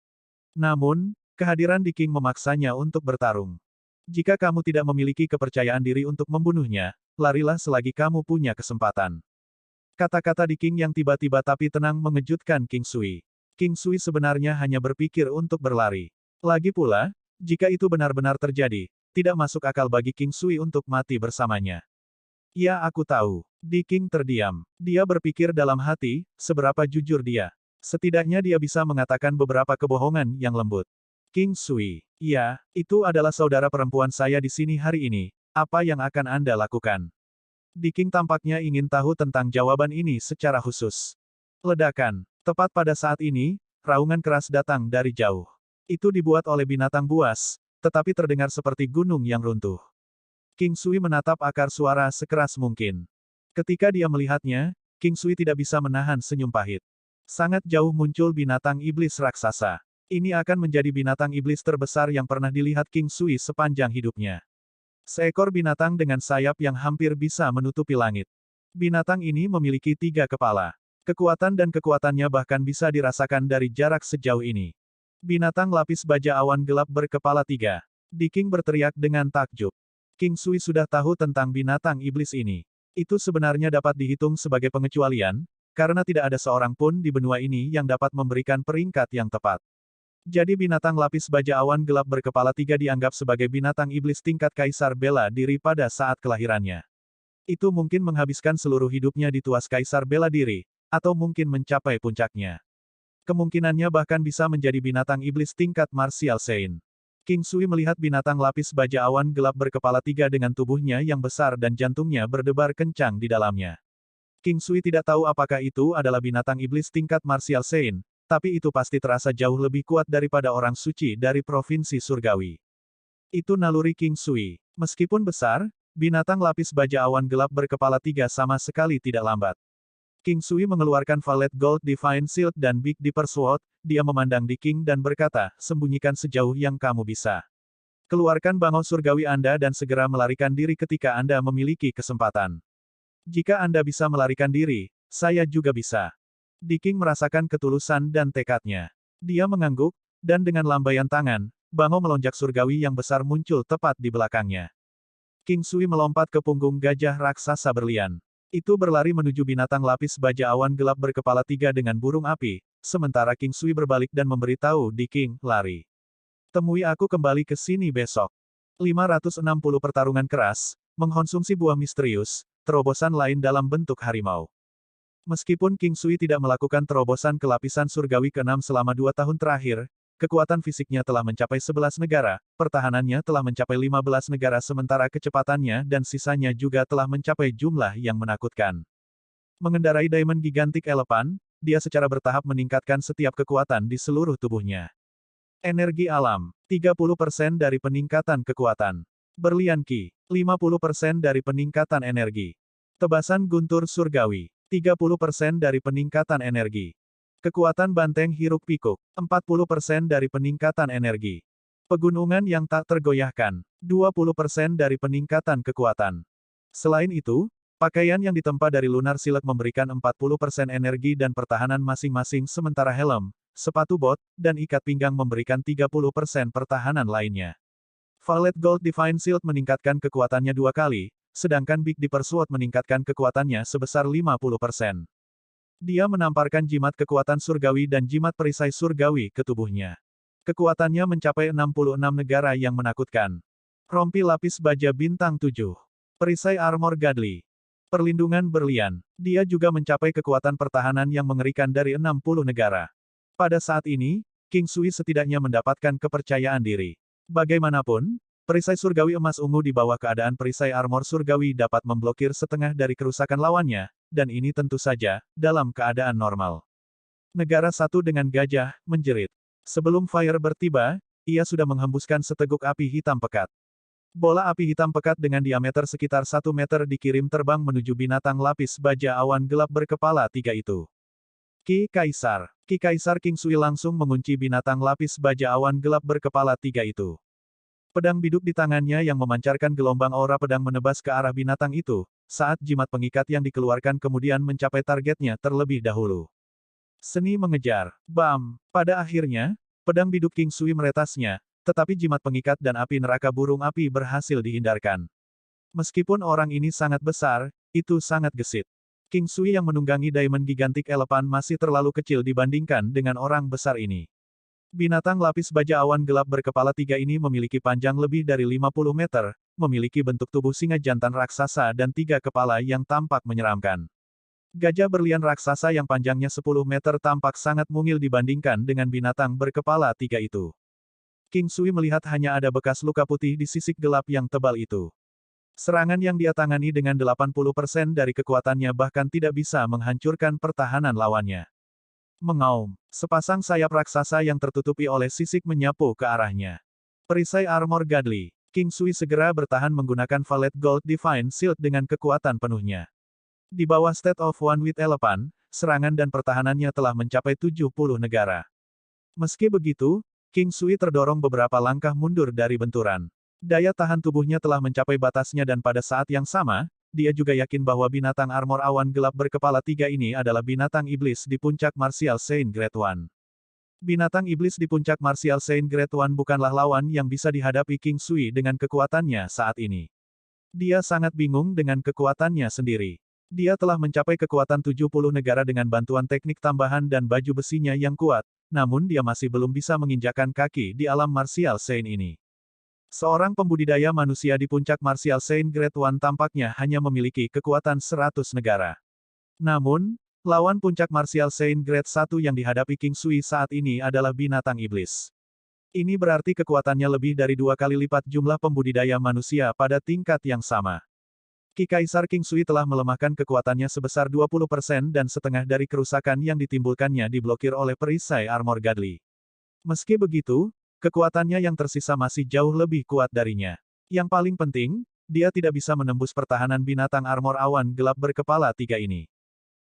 Namun, kehadiran Di King memaksanya untuk bertarung. Jika kamu tidak memiliki kepercayaan diri untuk membunuhnya, larilah selagi kamu punya kesempatan. Kata-kata Di King yang tiba-tiba tapi tenang mengejutkan King Sui. King Sui sebenarnya hanya berpikir untuk berlari. Lagi pula, jika itu benar-benar terjadi, tidak masuk akal bagi King Sui untuk mati bersamanya. Ya, aku tahu. Di King terdiam. Dia berpikir dalam hati, seberapa jujur dia. Setidaknya dia bisa mengatakan beberapa kebohongan yang lembut. King Sui, ya, itu adalah saudara perempuan saya di sini hari ini. Apa yang akan Anda lakukan? Di King tampaknya ingin tahu tentang jawaban ini secara khusus. Ledakan. Tepat pada saat ini, raungan keras datang dari jauh. Itu dibuat oleh binatang buas, tetapi terdengar seperti gunung yang runtuh. King Sui menatap akar suara sekeras mungkin. Ketika dia melihatnya, King Sui tidak bisa menahan senyum pahit. Sangat jauh muncul binatang iblis raksasa. Ini akan menjadi binatang iblis terbesar yang pernah dilihat King Sui sepanjang hidupnya. Seekor binatang dengan sayap yang hampir bisa menutupi langit. Binatang ini memiliki 3 kepala. Kekuatan dan kekuatannya bahkan bisa dirasakan dari jarak sejauh ini. Binatang lapis baja awan gelap berkepala 3. Di King berteriak dengan takjub. King Sui sudah tahu tentang binatang iblis ini. Itu sebenarnya dapat dihitung sebagai pengecualian, karena tidak ada seorang pun di benua ini yang dapat memberikan peringkat yang tepat. Jadi binatang lapis baja awan gelap berkepala 3 dianggap sebagai binatang iblis tingkat kaisar bela diri pada saat kelahirannya. Itu mungkin menghabiskan seluruh hidupnya di tuas kaisar bela diri, atau mungkin mencapai puncaknya. Kemungkinannya bahkan bisa menjadi binatang iblis tingkat martial saint. King Sui melihat binatang lapis baja awan gelap berkepala 3 dengan tubuhnya yang besar dan jantungnya berdebar kencang di dalamnya. King Sui tidak tahu apakah itu adalah binatang iblis tingkat martial saint, tapi itu pasti terasa jauh lebih kuat daripada orang suci dari provinsi surgawi. Itu naluri King Sui. Meskipun besar, binatang lapis baja awan gelap berkepala 3 sama sekali tidak lambat. King Sui mengeluarkan Valet Gold Divine Shield dan Big Dipper Sword, dia memandang Di King dan berkata, sembunyikan sejauh yang kamu bisa. Keluarkan bangau surgawi Anda dan segera melarikan diri ketika Anda memiliki kesempatan. Jika Anda bisa melarikan diri, saya juga bisa. Di King merasakan ketulusan dan tekadnya. Dia mengangguk, dan dengan lambaian tangan, bangau melonjak surgawi yang besar muncul tepat di belakangnya. King Sui melompat ke punggung gajah raksasa berlian. Itu berlari menuju binatang lapis baja awan gelap berkepala 3 dengan burung api, sementara King Sui berbalik dan memberitahu Di King, lari. Temui aku kembali ke sini besok. 560 pertarungan keras, mengkonsumsi buah misterius, terobosan lain dalam bentuk harimau. Meskipun King Sui tidak melakukan terobosan ke lapisan surgawi ke-6 selama 2 tahun terakhir, kekuatan fisiknya telah mencapai 11 negara, pertahanannya telah mencapai 15 negara sementara kecepatannya dan sisanya juga telah mencapai jumlah yang menakutkan. Mengendarai Diamond Gigantic Elephant, dia secara bertahap meningkatkan setiap kekuatan di seluruh tubuhnya. Energi alam, 30% dari peningkatan kekuatan. Berlian Ki, 50% dari peningkatan energi. Tebasan guntur surgawi, 30% dari peningkatan energi. Kekuatan banteng hiruk pikuk, 40% dari peningkatan energi. Pegunungan yang tak tergoyahkan, 20% dari peningkatan kekuatan. Selain itu, Pakaian yang ditempa dari Lunar Silk memberikan 40% energi dan pertahanan masing-masing sementara helm, sepatu bot, dan ikat pinggang memberikan 30% pertahanan lainnya. Violet Gold Divine Shield meningkatkan kekuatannya 2 kali, sedangkan Big Dipper Sword meningkatkan kekuatannya sebesar 50%. Dia menamparkan jimat kekuatan surgawi dan jimat perisai surgawi ke tubuhnya. Kekuatannya mencapai 66 negara yang menakutkan. Rompi lapis baja bintang 7. Perisai armor godly. Perlindungan berlian. Dia juga mencapai kekuatan pertahanan yang mengerikan dari 60 negara. Pada saat ini, King Sui setidaknya mendapatkan kepercayaan diri. Bagaimanapun, perisai surgawi emas ungu di bawah keadaan perisai armor surgawi dapat memblokir setengah dari kerusakan lawannya, dan ini tentu saja, dalam keadaan normal. Negara satu dengan gajah, menjerit. Sebelum Fire bertiba, ia sudah menghembuskan seteguk api hitam pekat. Bola api hitam pekat dengan diameter sekitar 1 meter dikirim terbang menuju binatang lapis baja awan gelap berkepala 3 itu. Ki Kaisar. Ki Kaisar King Sui langsung mengunci binatang lapis baja awan gelap berkepala 3 itu. Pedang biduk di tangannya yang memancarkan gelombang aura pedang menebas ke arah binatang itu, saat jimat pengikat yang dikeluarkan kemudian mencapai targetnya terlebih dahulu. Seni mengejar. Bam! Pada akhirnya, pedang biduk King Sui meretasnya, tetapi jimat pengikat dan api neraka burung api berhasil dihindarkan. Meskipun orang ini sangat besar, itu sangat gesit. King Sui yang menunggangi Diamond Gigantic Elephant masih terlalu kecil dibandingkan dengan orang besar ini. Binatang lapis baja awan gelap berkepala 3 ini memiliki panjang lebih dari 50 meter, memiliki bentuk tubuh singa jantan raksasa dan 3 kepala yang tampak menyeramkan. Gajah berlian raksasa yang panjangnya 10 meter tampak sangat mungil dibandingkan dengan binatang berkepala 3 itu. King Sui melihat hanya ada bekas luka putih di sisik gelap yang tebal itu. Serangan yang dia tangani dengan 80% dari kekuatannya bahkan tidak bisa menghancurkan pertahanan lawannya. Mengaum. Sepasang sayap raksasa yang tertutupi oleh sisik menyapu ke arahnya. Perisai armor godly. King Sui segera bertahan menggunakan Violet Gold Divine Shield dengan kekuatan penuhnya. Di bawah State of One with Elephant, serangan dan pertahanannya telah mencapai 70 negara. Meski begitu, King Sui terdorong beberapa langkah mundur dari benturan. Daya tahan tubuhnya telah mencapai batasnya dan pada saat yang sama, dia juga yakin bahwa binatang armor awan gelap berkepala 3 ini adalah binatang iblis di puncak Martial Saint Grade One. Binatang iblis di puncak Martial Saint Grade One bukanlah lawan yang bisa dihadapi King Sui dengan kekuatannya saat ini. Dia sangat bingung dengan kekuatannya sendiri. Dia telah mencapai kekuatan 70 negara dengan bantuan teknik tambahan dan baju besinya yang kuat, namun dia masih belum bisa menginjakkan kaki di alam Martial Saint ini. Seorang pembudidaya manusia di puncak Martial Saint Grade One tampaknya hanya memiliki kekuatan 100 negara. Namun, lawan puncak Martial Saint Grade 1 yang dihadapi King Sui saat ini adalah binatang iblis. Ini berarti kekuatannya lebih dari 2 kali lipat jumlah pembudidaya manusia pada tingkat yang sama. Ki Kaisar King Sui telah melemahkan kekuatannya sebesar 20% dan setengah dari kerusakan yang ditimbulkannya diblokir oleh perisai armor godly. Meski begitu, kekuatannya yang tersisa masih jauh lebih kuat darinya. Yang paling penting, dia tidak bisa menembus pertahanan binatang armor awan gelap berkepala 3 ini.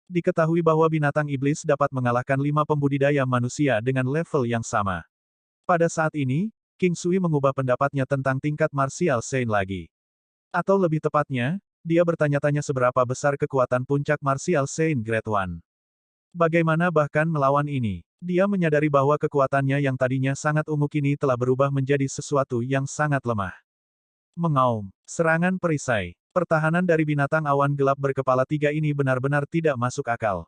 Diketahui bahwa binatang iblis dapat mengalahkan 5 pembudidaya manusia dengan level yang sama. Pada saat ini, King Sui mengubah pendapatnya tentang tingkat Martial Saint lagi. Atau lebih tepatnya, dia bertanya-tanya seberapa besar kekuatan puncak Martial Saint Grade One. Bagaimana bahkan melawan ini? Dia menyadari bahwa kekuatannya yang tadinya sangat ungu kini telah berubah menjadi sesuatu yang sangat lemah. Mengaum. Serangan perisai. Pertahanan dari binatang awan gelap berkepala 3 ini benar-benar tidak masuk akal.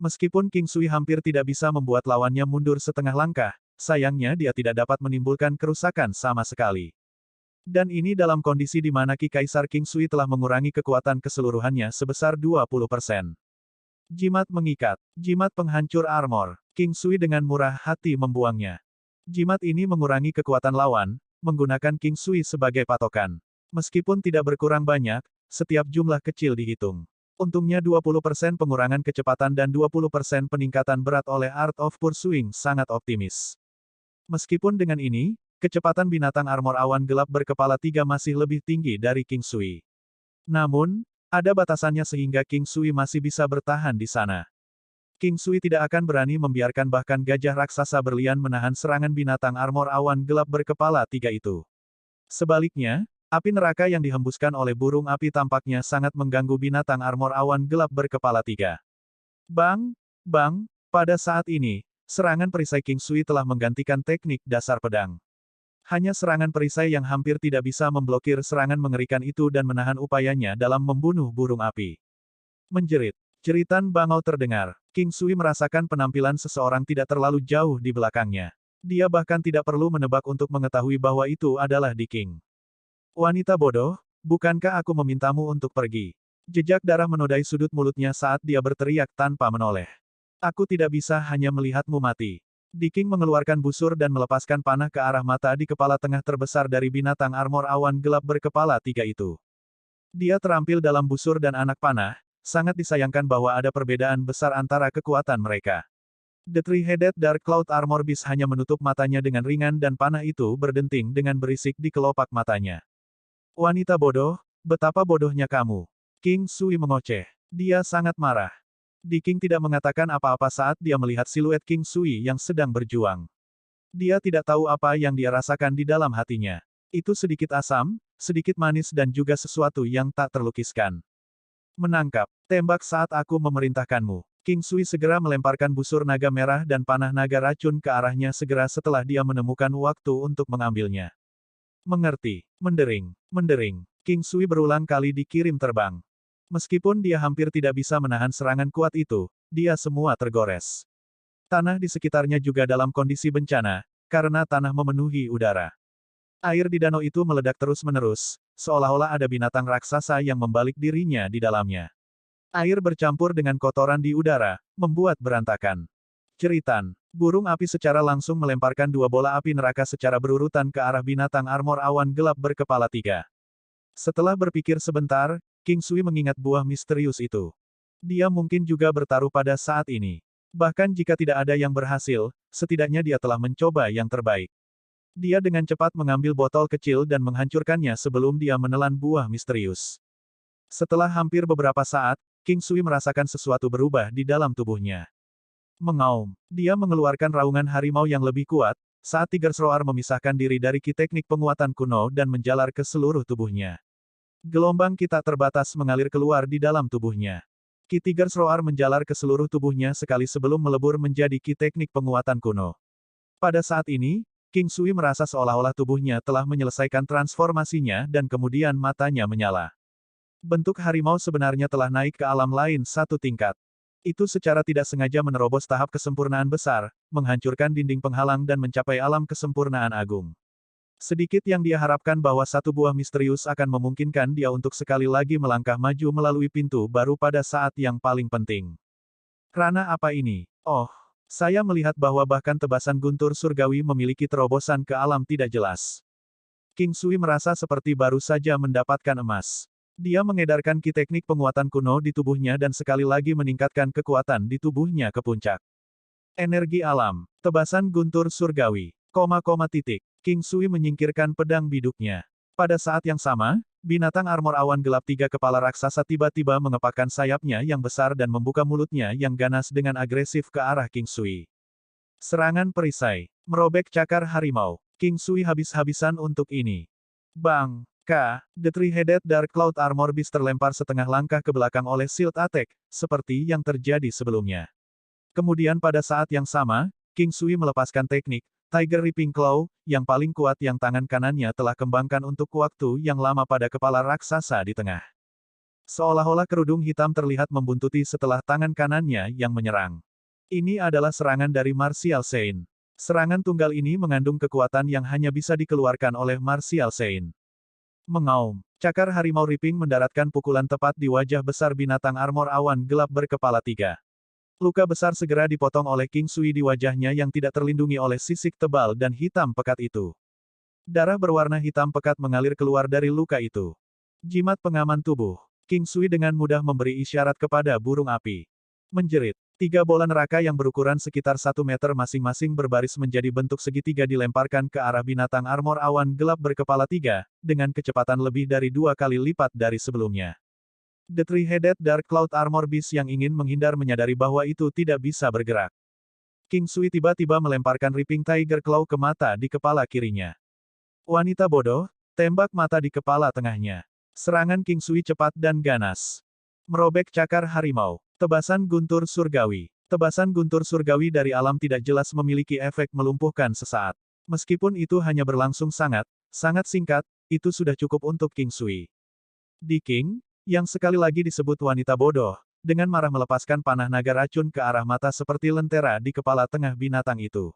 Meskipun King Sui hampir tidak bisa membuat lawannya mundur setengah langkah, sayangnya dia tidak dapat menimbulkan kerusakan sama sekali. Dan ini dalam kondisi di mana Ki Kaisar King Sui telah mengurangi kekuatan keseluruhannya sebesar 20%. Jimat mengikat. Jimat penghancur armor. King Sui dengan murah hati membuangnya. Jimat ini mengurangi kekuatan lawan, menggunakan King Sui sebagai patokan. Meskipun tidak berkurang banyak, setiap jumlah kecil dihitung. Untungnya 20% pengurangan kecepatan dan 20% peningkatan berat oleh Art of Pursuing sangat optimis. Meskipun dengan ini, kecepatan binatang armor awan gelap berkepala 3 masih lebih tinggi dari King Sui. Namun, ada batasannya sehingga King Sui masih bisa bertahan di sana. King Sui tidak akan berani membiarkan bahkan gajah raksasa berlian menahan serangan binatang armor awan gelap berkepala 3 itu. Sebaliknya, Api neraka yang dihembuskan oleh burung api tampaknya sangat mengganggu binatang armor awan gelap berkepala 3. Bang! Bang! Pada saat ini, serangan perisai King Sui telah menggantikan teknik dasar pedang. Hanya serangan perisai yang hampir tidak bisa memblokir serangan mengerikan itu dan menahan upayanya dalam membunuh burung api. Menjerit. Jeritan bangau terdengar. King Sui merasakan penampilan seseorang tidak terlalu jauh di belakangnya. Dia bahkan tidak perlu menebak untuk mengetahui bahwa itu adalah Di King. Wanita bodoh, bukankah aku memintamu untuk pergi? Jejak darah menodai sudut mulutnya saat dia berteriak tanpa menoleh. Aku tidak bisa hanya melihatmu mati. Di King mengeluarkan busur dan melepaskan panah ke arah mata di kepala tengah terbesar dari binatang armor awan gelap berkepala 3 itu. Dia terampil dalam busur dan anak panah, sangat disayangkan bahwa ada perbedaan besar antara kekuatan mereka. The Three-Headed Dark Cloud Armor Beast hanya menutup matanya dengan ringan dan panah itu berdenting dengan berisik di kelopak matanya. Wanita bodoh, betapa bodohnya kamu. King Sui mengoceh. Dia sangat marah. Di King tidak mengatakan apa-apa saat dia melihat siluet King Sui yang sedang berjuang. Dia tidak tahu apa yang dia rasakan di dalam hatinya. Itu sedikit asam, sedikit manis dan juga sesuatu yang tak terlukiskan. Menangkap. Tembak saat aku memerintahkanmu. King Sui segera melemparkan busur naga merah dan panah naga racun ke arahnya segera setelah dia menemukan waktu untuk mengambilnya. Mengerti. Mendering. Mendering. King Sui berulang kali dikirim terbang. Meskipun dia hampir tidak bisa menahan serangan kuat itu, dia semua tergores. Tanah di sekitarnya juga dalam kondisi bencana, karena tanah memenuhi udara. Air di danau itu meledak terus-menerus, seolah-olah ada binatang raksasa yang membalik dirinya di dalamnya. Air bercampur dengan kotoran di udara, membuat berantakan. Jeritan. Burung api secara langsung melemparkan 2 bola api neraka secara berurutan ke arah binatang armor awan gelap berkepala 3. Setelah berpikir sebentar, King Sui mengingat buah misterius itu. Dia mungkin juga bertaruh pada saat ini. Bahkan jika tidak ada yang berhasil, setidaknya dia telah mencoba yang terbaik. Dia dengan cepat mengambil botol kecil dan menghancurkannya sebelum dia menelan buah misterius. Setelah hampir beberapa saat, King Sui merasakan sesuatu berubah di dalam tubuhnya. Mengaum. Dia mengeluarkan raungan harimau yang lebih kuat, saat Tiger's Roar memisahkan diri dari ki teknik penguatan kuno dan menjalar ke seluruh tubuhnya. Gelombang ki tak terbatas mengalir keluar di dalam tubuhnya. Ki Tiger's Roar menjalar ke seluruh tubuhnya sekali sebelum melebur menjadi ki teknik penguatan kuno. Pada saat ini, King Sui merasa seolah-olah tubuhnya telah menyelesaikan transformasinya dan kemudian matanya menyala. Bentuk harimau sebenarnya telah naik ke alam lain satu tingkat. Itu secara tidak sengaja menerobos tahap kesempurnaan besar, menghancurkan dinding penghalang dan mencapai alam kesempurnaan agung. Sedikit yang dia harapkan bahwa satu buah misterius akan memungkinkan dia untuk sekali lagi melangkah maju melalui pintu baru pada saat yang paling penting. Rana apa ini? Oh, saya melihat bahwa bahkan tebasan guntur surgawi memiliki terobosan ke alam tidak jelas. King Sui merasa seperti baru saja mendapatkan emas. Dia mengedarkan ki teknik penguatan kuno di tubuhnya dan sekali lagi meningkatkan kekuatan di tubuhnya ke puncak. Energi alam. Tebasan guntur surgawi. Titik. King Sui menyingkirkan pedang biduknya. Pada saat yang sama, binatang armor awan gelap 3 kepala raksasa tiba-tiba mengepakkan sayapnya yang besar dan membuka mulutnya yang ganas dengan agresif ke arah King Sui. Serangan perisai. Merobek cakar harimau. King Sui habis-habisan untuk ini. Bang! The Three-Headed Dark Cloud Armor Beast terlempar setengah langkah ke belakang oleh Shield Attack, seperti yang terjadi sebelumnya. Kemudian pada saat yang sama, King Sui melepaskan teknik, Tiger Ripping Claw, yang paling kuat yang tangan kanannya telah kembangkan untuk waktu yang lama pada kepala raksasa di tengah. Seolah-olah kerudung hitam terlihat membuntuti setelah tangan kanannya yang menyerang. Ini adalah serangan dari Martial Saint. Serangan tunggal ini mengandung kekuatan yang hanya bisa dikeluarkan oleh Martial Saint. Mengaum. Cakar harimau Ripping mendaratkan pukulan tepat di wajah besar binatang armor awan gelap berkepala 3. Luka besar segera dipotong oleh King Sui di wajahnya yang tidak terlindungi oleh sisik tebal dan hitam pekat itu. Darah berwarna hitam pekat mengalir keluar dari luka itu. Jimat pengaman tubuh. King Sui dengan mudah memberi isyarat kepada burung api. Menjerit. 3 bola neraka yang berukuran sekitar 1 meter masing-masing berbaris menjadi bentuk segitiga dilemparkan ke arah binatang armor awan gelap berkepala 3, dengan kecepatan lebih dari 2 kali lipat dari sebelumnya. The Three-Headed Dark Cloud Armor Beast yang ingin menghindar menyadari bahwa itu tidak bisa bergerak. King Sui tiba-tiba melemparkan Ripping Tiger Claw ke mata di kepala kirinya. Wanita bodoh, Tembak mata di kepala tengahnya. Serangan King Sui cepat dan ganas. Merobek cakar harimau. Tebasan guntur surgawi. Tebasan guntur surgawi dari alam tidak jelas memiliki efek melumpuhkan sesaat. Meskipun itu hanya berlangsung sangat singkat, itu sudah cukup untuk King Sui. Di King, yang sekali lagi disebut wanita bodoh, dengan marah melepaskan panah naga racun ke arah mata seperti lentera di kepala tengah binatang itu.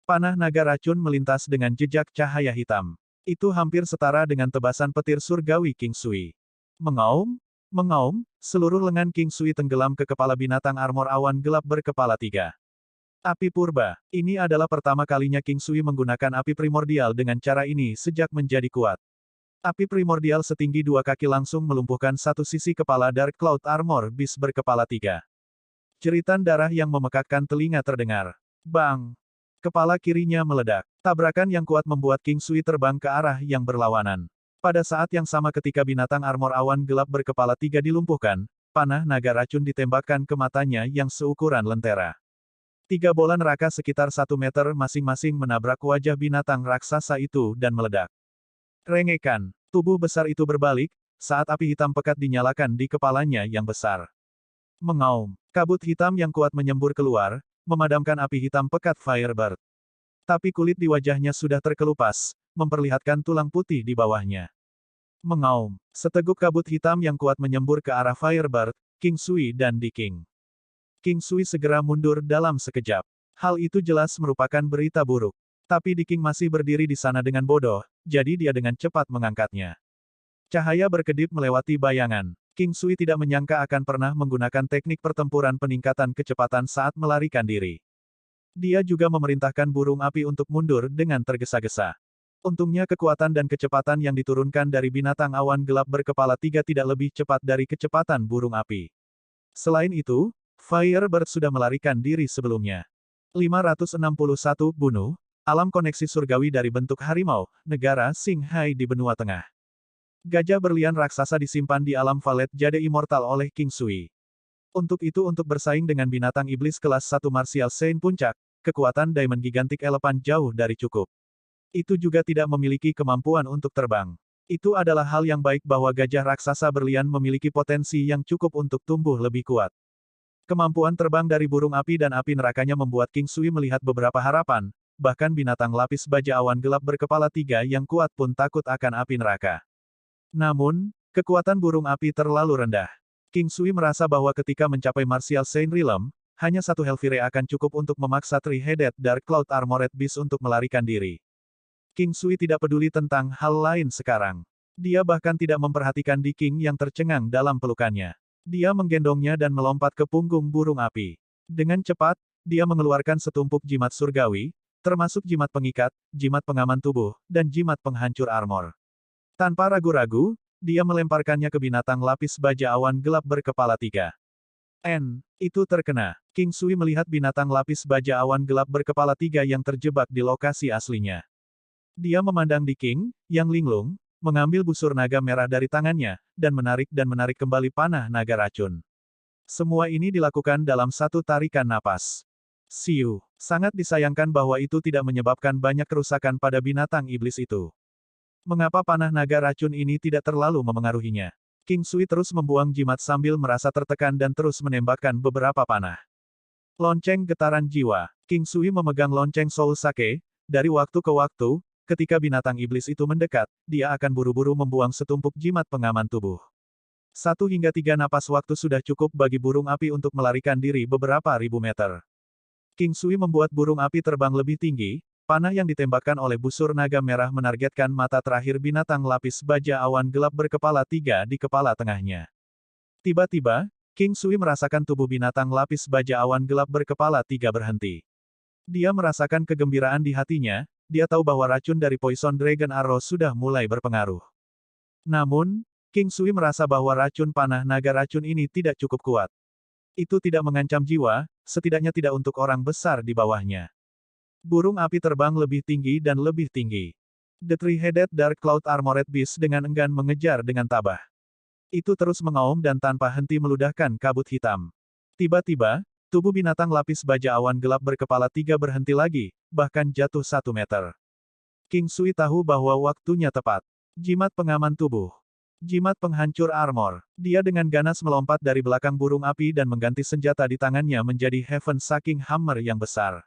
Panah naga racun melintas dengan jejak cahaya hitam. Itu hampir setara dengan tebasan petir surgawi King Sui. Mengaum, mengaum, seluruh lengan King Sui tenggelam ke kepala binatang armor awan gelap berkepala 3. Api purba. Ini adalah pertama kalinya King Sui menggunakan api primordial dengan cara ini sejak menjadi kuat. Api primordial setinggi 2 kaki langsung melumpuhkan satu sisi kepala Dark Cloud Armor Beast berkepala 3. Jeritan darah yang memekakkan telinga terdengar. Bang! Kepala kirinya meledak. Tabrakan yang kuat membuat King Sui terbang ke arah yang berlawanan. Pada saat yang sama ketika binatang armor awan gelap berkepala 3 dilumpuhkan, panah naga racun ditembakkan ke matanya yang seukuran lentera. 3 bola neraka sekitar 1 meter masing-masing menabrak wajah binatang raksasa itu dan meledak. Rengekan. Tubuh besar itu berbalik, saat api hitam pekat dinyalakan di kepalanya yang besar. Mengaum. Kabut hitam yang kuat menyembur keluar, memadamkan api hitam pekat Firebird. Tapi kulit di wajahnya sudah terkelupas, memperlihatkan tulang putih di bawahnya. Mengaum. Seteguk kabut hitam yang kuat menyembur ke arah Firebird, King Sui dan Di King. King Sui segera mundur dalam sekejap. Hal itu jelas merupakan berita buruk. Tapi Di King masih berdiri di sana dengan bodoh, jadi dia dengan cepat mengangkatnya. Cahaya berkedip melewati bayangan. King Sui tidak menyangka akan pernah menggunakan teknik pertempuran peningkatan kecepatan saat melarikan diri. Dia juga memerintahkan burung api untuk mundur dengan tergesa-gesa. Untungnya kekuatan dan kecepatan yang diturunkan dari binatang awan gelap berkepala 3 tidak lebih cepat dari kecepatan burung api. Selain itu, Firebird sudah melarikan diri sebelumnya. 561 bunuh, alam koneksi surgawi dari bentuk harimau, negara Qinghai di benua tengah. Gajah berlian raksasa disimpan di alam Valet Jade Immortal oleh King Sui. Untuk bersaing dengan binatang iblis kelas 1 Martial Saint Puncak, kekuatan Diamond Gigantic Elephant jauh dari cukup. Itu juga tidak memiliki kemampuan untuk terbang. Itu adalah hal yang baik bahwa gajah raksasa berlian memiliki potensi yang cukup untuk tumbuh lebih kuat. Kemampuan terbang dari burung api dan api nerakanya membuat King Sui melihat beberapa harapan, bahkan binatang lapis baja awan gelap berkepala 3 yang kuat pun takut akan api neraka. Namun, kekuatan burung api terlalu rendah. King Sui merasa bahwa ketika mencapai Martial Saint Realm, hanya satu Hellfire akan cukup untuk memaksa Three-Headed Dark Cloud Armored Beast untuk melarikan diri. King Sui tidak peduli tentang hal lain sekarang. Dia bahkan tidak memperhatikan Di King yang tercengang dalam pelukannya. Dia menggendongnya dan melompat ke punggung burung api. Dengan cepat, dia mengeluarkan setumpuk jimat surgawi, termasuk jimat pengikat, jimat pengaman tubuh, dan jimat penghancur armor. Tanpa ragu-ragu, dia melemparkannya ke binatang lapis baja awan gelap berkepala 3. Itu terkena. King Sui melihat binatang lapis baja awan gelap berkepala 3 yang terjebak di lokasi aslinya. Dia memandang Di King, yang linglung, mengambil busur naga merah dari tangannya, dan menarik kembali panah naga racun. Semua ini dilakukan dalam satu tarikan napas. Siu. Sangat disayangkan bahwa itu tidak menyebabkan banyak kerusakan pada binatang iblis itu. Mengapa panah naga racun ini tidak terlalu memengaruhinya? King Sui terus membuang jimat sambil merasa tertekan dan terus menembakkan beberapa panah. Lonceng getaran jiwa. King Sui memegang lonceng Soul Sake. Dari waktu ke waktu, ketika binatang iblis itu mendekat, dia akan buru-buru membuang setumpuk jimat pengaman tubuh. 1 hingga 3 napas waktu sudah cukup bagi burung api untuk melarikan diri beberapa ribu meter. King Sui membuat burung api terbang lebih tinggi. Panah yang ditembakkan oleh busur naga merah menargetkan mata terakhir binatang lapis baja awan gelap berkepala 3 di kepala tengahnya. Tiba-tiba, King Sui merasakan tubuh binatang lapis baja awan gelap berkepala 3 berhenti. Dia merasakan kegembiraan di hatinya, dia tahu bahwa racun dari Poison Dragon Arrow sudah mulai berpengaruh. Namun, King Sui merasa bahwa racun panah naga racun ini tidak cukup kuat. Itu tidak mengancam jiwa, setidaknya tidak untuk orang besar di bawahnya. Burung api terbang lebih tinggi dan lebih tinggi. The Three-Headed Dark Cloud Armored Beast dengan enggan mengejar dengan tabah. Itu terus mengaum dan tanpa henti meludahkan kabut hitam. Tiba-tiba, tubuh binatang lapis baja awan gelap berkepala 3 berhenti lagi, bahkan jatuh 1 meter. King Sui tahu bahwa waktunya tepat. Jimat pengaman tubuh. Jimat penghancur armor. Dia dengan ganas melompat dari belakang burung api dan mengganti senjata di tangannya menjadi Heaven Shaking Hammer yang besar.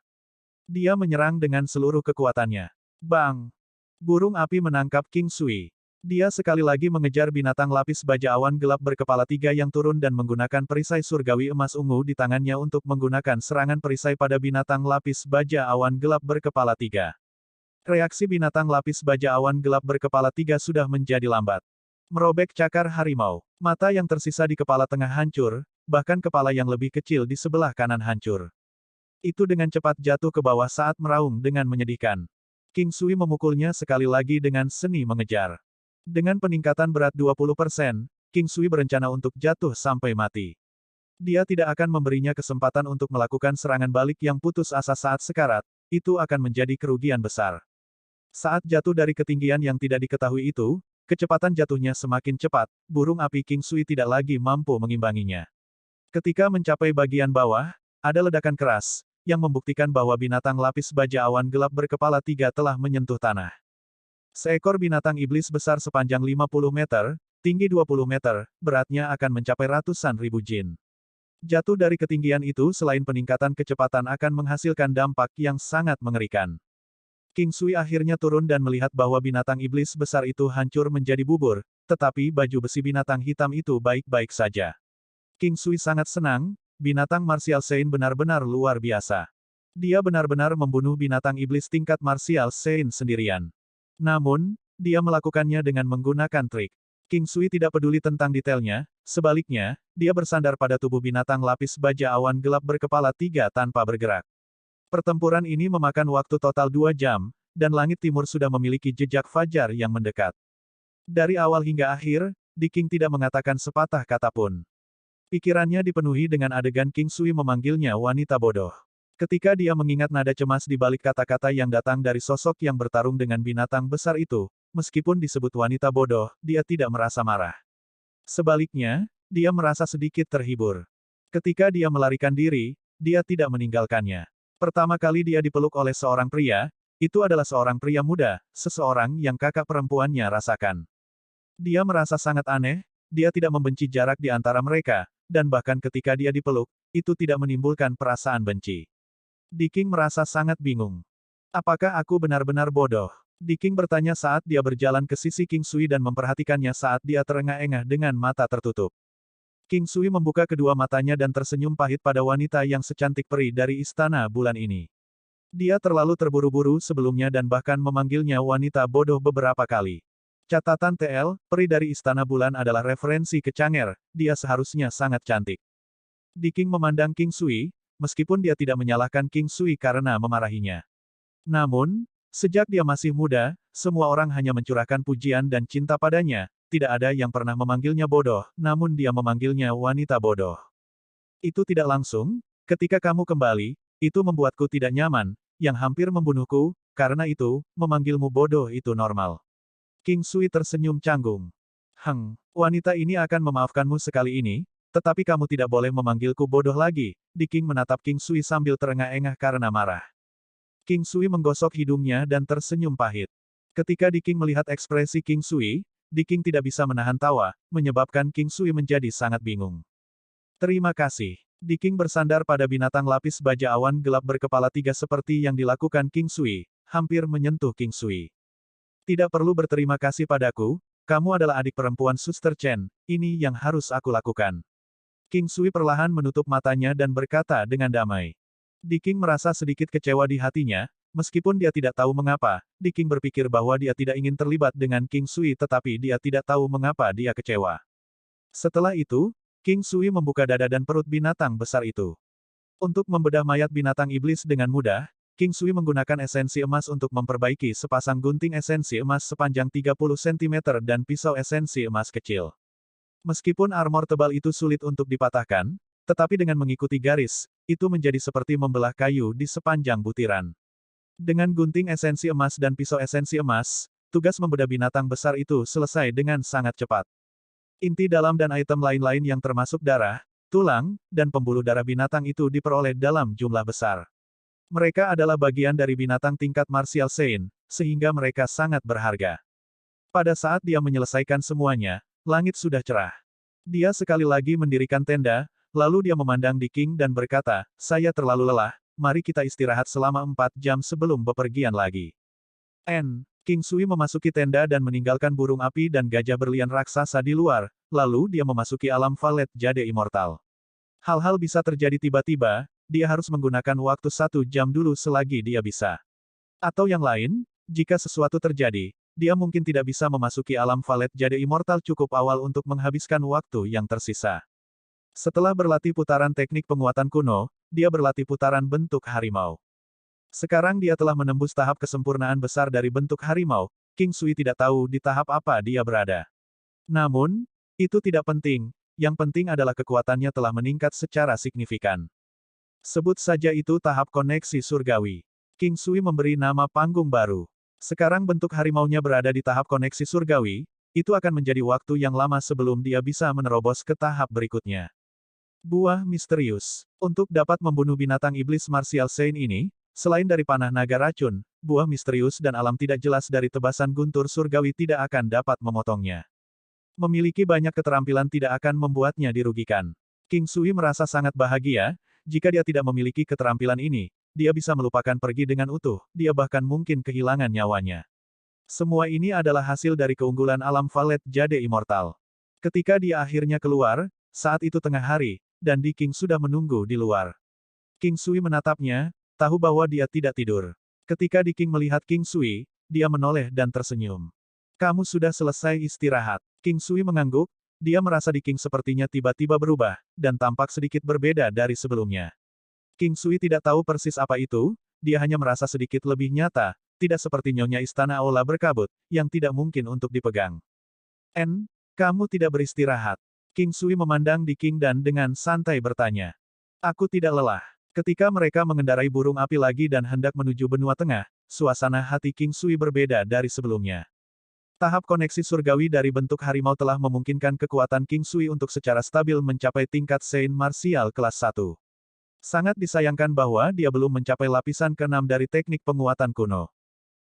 Dia menyerang dengan seluruh kekuatannya. Bang! Burung api menangkap King Sui. Dia sekali lagi mengejar binatang lapis baja awan gelap berkepala 3 yang turun dan menggunakan perisai surgawi emas ungu di tangannya untuk menggunakan serangan perisai pada binatang lapis baja awan gelap berkepala 3. Reaksi binatang lapis baja awan gelap berkepala 3 sudah menjadi lambat. Merobek cakar harimau. Mata yang tersisa di kepala tengah hancur, bahkan kepala yang lebih kecil di sebelah kanan hancur. Itu dengan cepat jatuh ke bawah saat meraung dengan menyedihkan. King Sui memukulnya sekali lagi dengan seni mengejar. Dengan peningkatan berat 20%, King Sui berencana untuk jatuh sampai mati. Dia tidak akan memberinya kesempatan untuk melakukan serangan balik yang putus asa saat sekarat, itu akan menjadi kerugian besar. Saat jatuh dari ketinggian yang tidak diketahui itu, kecepatan jatuhnya semakin cepat, burung api King Sui tidak lagi mampu mengimbanginya. Ketika mencapai bagian bawah, ada ledakan keras, yang membuktikan bahwa binatang lapis baja awan gelap berkepala 3 telah menyentuh tanah. Seekor binatang iblis besar sepanjang 50 meter, tinggi 20 meter, beratnya akan mencapai ratusan ribu jin. Jatuh dari ketinggian itu selain peningkatan kecepatan akan menghasilkan dampak yang sangat mengerikan. King Sui akhirnya turun dan melihat bahwa binatang iblis besar itu hancur menjadi bubur, tetapi baju besi binatang hitam itu baik-baik saja. King Sui sangat senang, binatang martial Saint benar-benar luar biasa. Dia benar-benar membunuh binatang iblis tingkat martial Saint sendirian. Namun, dia melakukannya dengan menggunakan trik. King Sui tidak peduli tentang detailnya, sebaliknya, dia bersandar pada tubuh binatang lapis baja awan gelap berkepala 3 tanpa bergerak. Pertempuran ini memakan waktu total 2 jam, dan langit timur sudah memiliki jejak fajar yang mendekat. Dari awal hingga akhir, Di King tidak mengatakan sepatah kata pun. Pikirannya dipenuhi dengan adegan King Sui memanggilnya wanita bodoh. Ketika dia mengingat nada cemas di balik kata-kata yang datang dari sosok yang bertarung dengan binatang besar itu, meskipun disebut wanita bodoh, dia tidak merasa marah. Sebaliknya, dia merasa sedikit terhibur. Ketika dia melarikan diri, dia tidak meninggalkannya. Pertama kali dia dipeluk oleh seorang pria, itu adalah seorang pria muda, seseorang yang kakak perempuannya rasakan. Dia merasa sangat aneh, dia tidak membenci jarak di antara mereka, dan bahkan ketika dia dipeluk, itu tidak menimbulkan perasaan benci. Di King merasa sangat bingung. Apakah aku benar-benar bodoh? Di King bertanya saat dia berjalan ke sisi King Sui dan memperhatikannya saat dia terengah-engah dengan mata tertutup. King Sui membuka kedua matanya dan tersenyum pahit pada wanita yang secantik peri dari istana bulan ini. Dia terlalu terburu-buru sebelumnya dan bahkan memanggilnya wanita bodoh beberapa kali. Catatan TL, peri dari istana bulan adalah referensi ke Chang'er, dia seharusnya sangat cantik. Di King memandang King Sui, meskipun dia tidak menyalahkan King Sui karena memarahinya. Namun, sejak dia masih muda, semua orang hanya mencurahkan pujian dan cinta padanya. Tidak ada yang pernah memanggilnya bodoh, namun dia memanggilnya wanita bodoh. Itu tidak langsung, ketika kamu kembali, itu membuatku tidak nyaman, yang hampir membunuhku, karena itu, memanggilmu bodoh itu normal. King Sui tersenyum canggung. Wanita ini akan memaafkanmu sekali ini, tetapi kamu tidak boleh memanggilku bodoh lagi. Di King menatap King Sui sambil terengah-engah karena marah. King Sui menggosok hidungnya dan tersenyum pahit. Ketika Di King melihat ekspresi King Sui, Di King tidak bisa menahan tawa, menyebabkan King Sui menjadi sangat bingung. Terima kasih. Di King bersandar pada binatang lapis baja awan gelap berkepala 3 seperti yang dilakukan King Sui, hampir menyentuh King Sui. Tidak perlu berterima kasih padaku, kamu adalah adik perempuan Suster Chen, ini yang harus aku lakukan. King Sui perlahan menutup matanya dan berkata dengan damai. Di King merasa sedikit kecewa di hatinya. Meskipun dia tidak tahu mengapa, Di King berpikir bahwa dia tidak ingin terlibat dengan King Sui tetapi dia tidak tahu mengapa dia kecewa. Setelah itu, King Sui membuka dada dan perut binatang besar itu. Untuk membedah mayat binatang iblis dengan mudah, King Sui menggunakan esensi emas untuk memperbaiki sepasang gunting esensi emas sepanjang 30 cm dan pisau esensi emas kecil. Meskipun armor tebal itu sulit untuk dipatahkan, tetapi dengan mengikuti garis, itu menjadi seperti membelah kayu di sepanjang butiran. Dengan gunting esensi emas dan pisau esensi emas, tugas membedah binatang besar itu selesai dengan sangat cepat. Inti dalam dan item lain-lain yang termasuk darah, tulang, dan pembuluh darah binatang itu diperoleh dalam jumlah besar. Mereka adalah bagian dari binatang tingkat martial Saint, sehingga mereka sangat berharga. Pada saat dia menyelesaikan semuanya, langit sudah cerah. Dia sekali lagi mendirikan tenda, lalu dia memandang Di King dan berkata, saya terlalu lelah, mari kita istirahat selama 4 jam sebelum bepergian lagi. King Sui memasuki tenda dan meninggalkan burung api dan gajah berlian raksasa di luar, lalu dia memasuki alam Valet Jade Immortal. Hal-hal bisa terjadi tiba-tiba, dia harus menggunakan waktu 1 jam dulu selagi dia bisa. Atau yang lain, jika sesuatu terjadi, dia mungkin tidak bisa memasuki alam Valet Jade Immortal cukup awal untuk menghabiskan waktu yang tersisa. Setelah berlatih putaran teknik penguatan kuno, dia berlatih putaran bentuk harimau. Sekarang dia telah menembus tahap kesempurnaan besar dari bentuk harimau, King Sui tidak tahu di tahap apa dia berada. Namun, itu tidak penting, yang penting adalah kekuatannya telah meningkat secara signifikan. Sebut saja itu tahap koneksi surgawi. King Sui memberi nama panggung baru. Sekarang bentuk harimaunya berada di tahap koneksi surgawi, itu akan menjadi waktu yang lama sebelum dia bisa menerobos ke tahap berikutnya. Buah misterius. Untuk dapat membunuh binatang iblis martial Saint ini, selain dari panah naga racun, buah misterius dan alam tidak jelas dari tebasan guntur surgawi tidak akan dapat memotongnya. Memiliki banyak keterampilan tidak akan membuatnya dirugikan. King Sui merasa sangat bahagia, jika dia tidak memiliki keterampilan ini, dia bisa melupakan pergi dengan utuh, dia bahkan mungkin kehilangan nyawanya. Semua ini adalah hasil dari keunggulan alam Valet Jade Immortal. Ketika dia akhirnya keluar, saat itu tengah hari, dan Di King sudah menunggu di luar. King Sui menatapnya, tahu bahwa dia tidak tidur. Ketika Di King melihat King Sui, dia menoleh dan tersenyum. Kamu sudah selesai istirahat. King Sui mengangguk, dia merasa Di King sepertinya tiba-tiba berubah, dan tampak sedikit berbeda dari sebelumnya. King Sui tidak tahu persis apa itu, dia hanya merasa sedikit lebih nyata, tidak seperti nyonya istana aula berkabut, yang tidak mungkin untuk dipegang. Kamu tidak beristirahat. King Sui memandang Di King dan dengan santai bertanya. Aku tidak lelah. Ketika mereka mengendarai burung api lagi dan hendak menuju benua tengah, suasana hati King Sui berbeda dari sebelumnya. Tahap koneksi surgawi dari bentuk harimau telah memungkinkan kekuatan King Sui untuk secara stabil mencapai tingkat Saint Martial kelas 1. Sangat disayangkan bahwa dia belum mencapai lapisan ke-6 dari teknik penguatan kuno.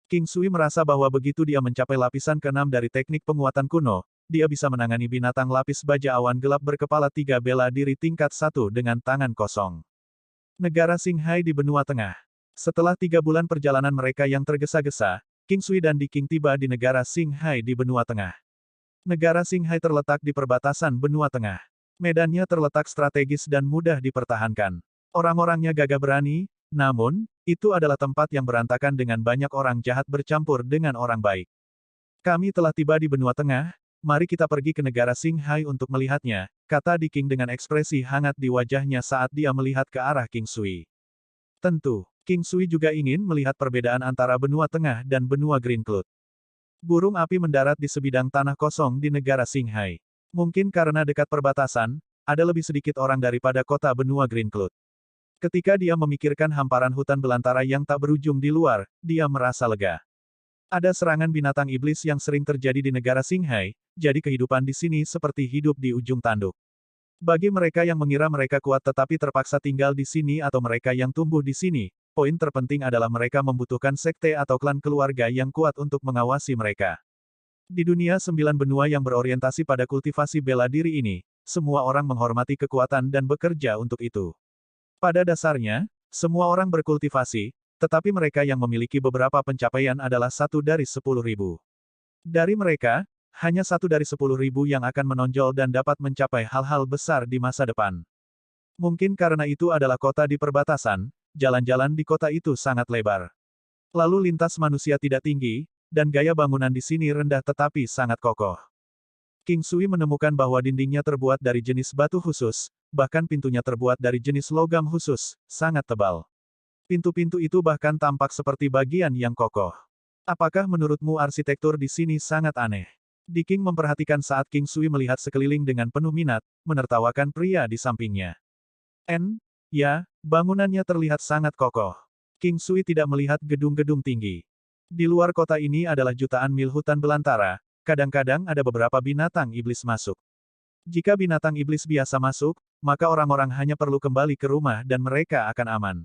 King Sui merasa bahwa begitu dia mencapai lapisan ke-6 dari teknik penguatan kuno, dia bisa menangani binatang lapis baja awan gelap berkepala 3 bela diri tingkat 1 dengan tangan kosong. Negara Qinghai di benua tengah. Setelah 3 bulan perjalanan mereka yang tergesa-gesa, King Sui dan Di King tiba di negara Qinghai di benua tengah. Negara Qinghai terletak di perbatasan benua tengah. Medannya terletak strategis dan mudah dipertahankan. Orang-orangnya gagah berani, namun, itu adalah tempat yang berantakan dengan banyak orang jahat bercampur dengan orang baik. Kami telah tiba di benua tengah, mari kita pergi ke negara Qinghai untuk melihatnya, kata Di King dengan ekspresi hangat di wajahnya saat dia melihat ke arah King Sui. Tentu, King Sui juga ingin melihat perbedaan antara benua tengah dan benua Green Cloud. Burung api mendarat di sebidang tanah kosong di negara Qinghai. Mungkin karena dekat perbatasan, ada lebih sedikit orang daripada kota benua Green Cloud. Ketika dia memikirkan hamparan hutan belantara yang tak berujung di luar, dia merasa lega. Ada serangan binatang iblis yang sering terjadi di negara Qinghai, jadi kehidupan di sini seperti hidup di ujung tanduk. Bagi mereka yang mengira mereka kuat tetapi terpaksa tinggal di sini atau mereka yang tumbuh di sini, poin terpenting adalah mereka membutuhkan sekte atau klan keluarga yang kuat untuk mengawasi mereka. Di dunia 9 benua yang berorientasi pada kultivasi bela diri ini, semua orang menghormati kekuatan dan bekerja untuk itu. Pada dasarnya, semua orang berkultivasi, tetapi mereka yang memiliki beberapa pencapaian adalah 1 dari 10.000. Dari mereka, hanya 1 dari 10.000 yang akan menonjol dan dapat mencapai hal-hal besar di masa depan. Mungkin karena itu adalah kota di perbatasan, jalan-jalan di kota itu sangat lebar. Lalu lintas manusia tidak tinggi, dan gaya bangunan di sini rendah tetapi sangat kokoh. King Sui menemukan bahwa dindingnya terbuat dari jenis batu khusus, bahkan pintunya terbuat dari jenis logam khusus, sangat tebal. Pintu-pintu itu bahkan tampak seperti bagian yang kokoh. Apakah menurutmu arsitektur di sini sangat aneh? Di King memperhatikan saat King Sui melihat sekeliling dengan penuh minat, menertawakan pria di sampingnya. Ya, bangunannya terlihat sangat kokoh. King Sui tidak melihat gedung-gedung tinggi. Di luar kota ini adalah jutaan mil hutan belantara, kadang-kadang ada beberapa binatang iblis masuk. Jika binatang iblis biasa masuk, maka orang-orang hanya perlu kembali ke rumah dan mereka akan aman.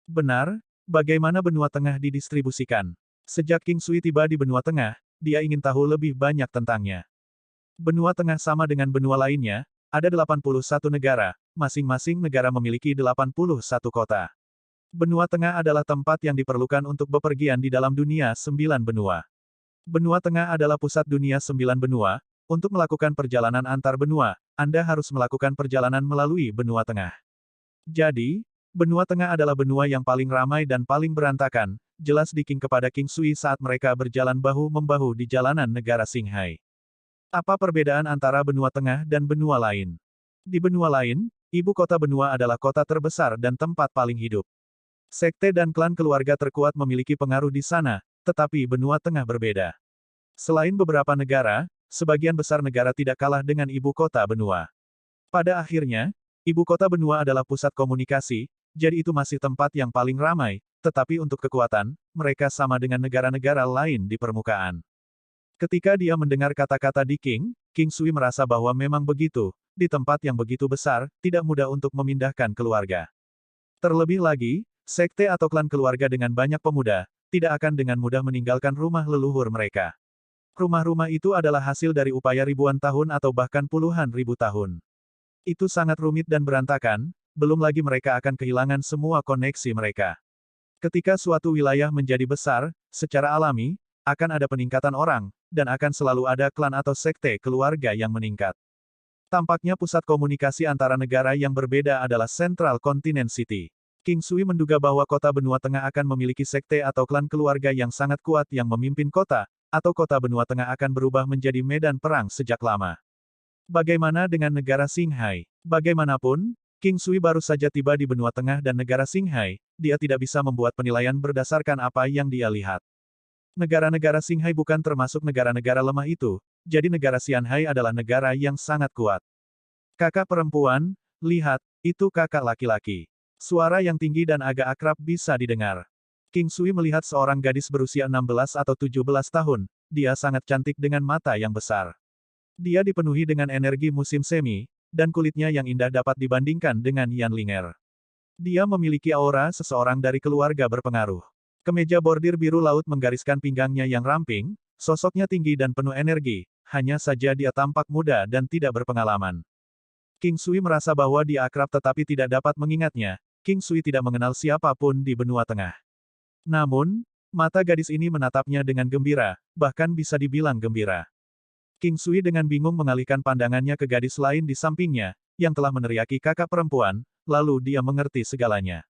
Benar, bagaimana benua tengah didistribusikan? Sejak King Sui tiba di benua tengah, dia ingin tahu lebih banyak tentangnya. Benua Tengah sama dengan benua lainnya, ada 81 negara, masing-masing negara memiliki 81 kota. Benua Tengah adalah tempat yang diperlukan untuk bepergian di dalam dunia 9 benua. Benua Tengah adalah pusat dunia 9 benua. Untuk melakukan perjalanan antar benua, Anda harus melakukan perjalanan melalui benua tengah. Jadi, benua tengah adalah benua yang paling ramai dan paling berantakan, jelas di King kepada King Sui saat mereka berjalan bahu-membahu di jalanan negara Qinghai. Apa perbedaan antara benua tengah dan benua lain? Di benua lain, ibu kota benua adalah kota terbesar dan tempat paling hidup. Sekte dan klan keluarga terkuat memiliki pengaruh di sana, tetapi benua tengah berbeda. Selain beberapa negara, sebagian besar negara tidak kalah dengan ibu kota benua. Pada akhirnya, ibu kota benua adalah pusat komunikasi, jadi itu masih tempat yang paling ramai, tetapi untuk kekuatan, mereka sama dengan negara-negara lain di permukaan. Ketika dia mendengar kata-kata di King Sui merasa bahwa memang begitu, di tempat yang begitu besar, tidak mudah untuk memindahkan keluarga. Terlebih lagi, sekte atau klan keluarga dengan banyak pemuda, tidak akan dengan mudah meninggalkan rumah leluhur mereka. Rumah-rumah itu adalah hasil dari upaya ribuan tahun atau bahkan puluhan ribu tahun. Itu sangat rumit dan berantakan, belum lagi mereka akan kehilangan semua koneksi mereka. Ketika suatu wilayah menjadi besar, secara alami, akan ada peningkatan orang, dan akan selalu ada klan atau sekte keluarga yang meningkat. Tampaknya pusat komunikasi antara negara yang berbeda adalah Central Continent City. King Sui menduga bahwa kota benua tengah akan memiliki sekte atau klan keluarga yang sangat kuat yang memimpin kota, atau kota benua tengah akan berubah menjadi medan perang sejak lama. Bagaimana dengan negara Qinghai? Bagaimanapun, King Sui baru saja tiba di benua tengah dan negara Qinghai, dia tidak bisa membuat penilaian berdasarkan apa yang dia lihat. Negara-negara Qinghai bukan termasuk negara-negara lemah itu, jadi negara Xianhai adalah negara yang sangat kuat. Kakak perempuan, lihat, itu kakak laki-laki. Suara yang tinggi dan agak akrab bisa didengar. King Sui melihat seorang gadis berusia 16 atau 17 tahun, dia sangat cantik dengan mata yang besar. Dia dipenuhi dengan energi musim semi, dan kulitnya yang indah dapat dibandingkan dengan Yan Linger. Dia memiliki aura seseorang dari keluarga berpengaruh. Kemeja bordir biru laut menggariskan pinggangnya yang ramping, sosoknya tinggi dan penuh energi, hanya saja dia tampak muda dan tidak berpengalaman. King Sui merasa bahwa dia akrab tetapi tidak dapat mengingatnya, King Sui tidak mengenal siapapun di benua tengah. Namun, mata gadis ini menatapnya dengan gembira, bahkan bisa dibilang gembira. King Sui dengan bingung mengalihkan pandangannya ke gadis lain di sampingnya, yang telah meneriaki kakak perempuan, lalu dia mengerti segalanya.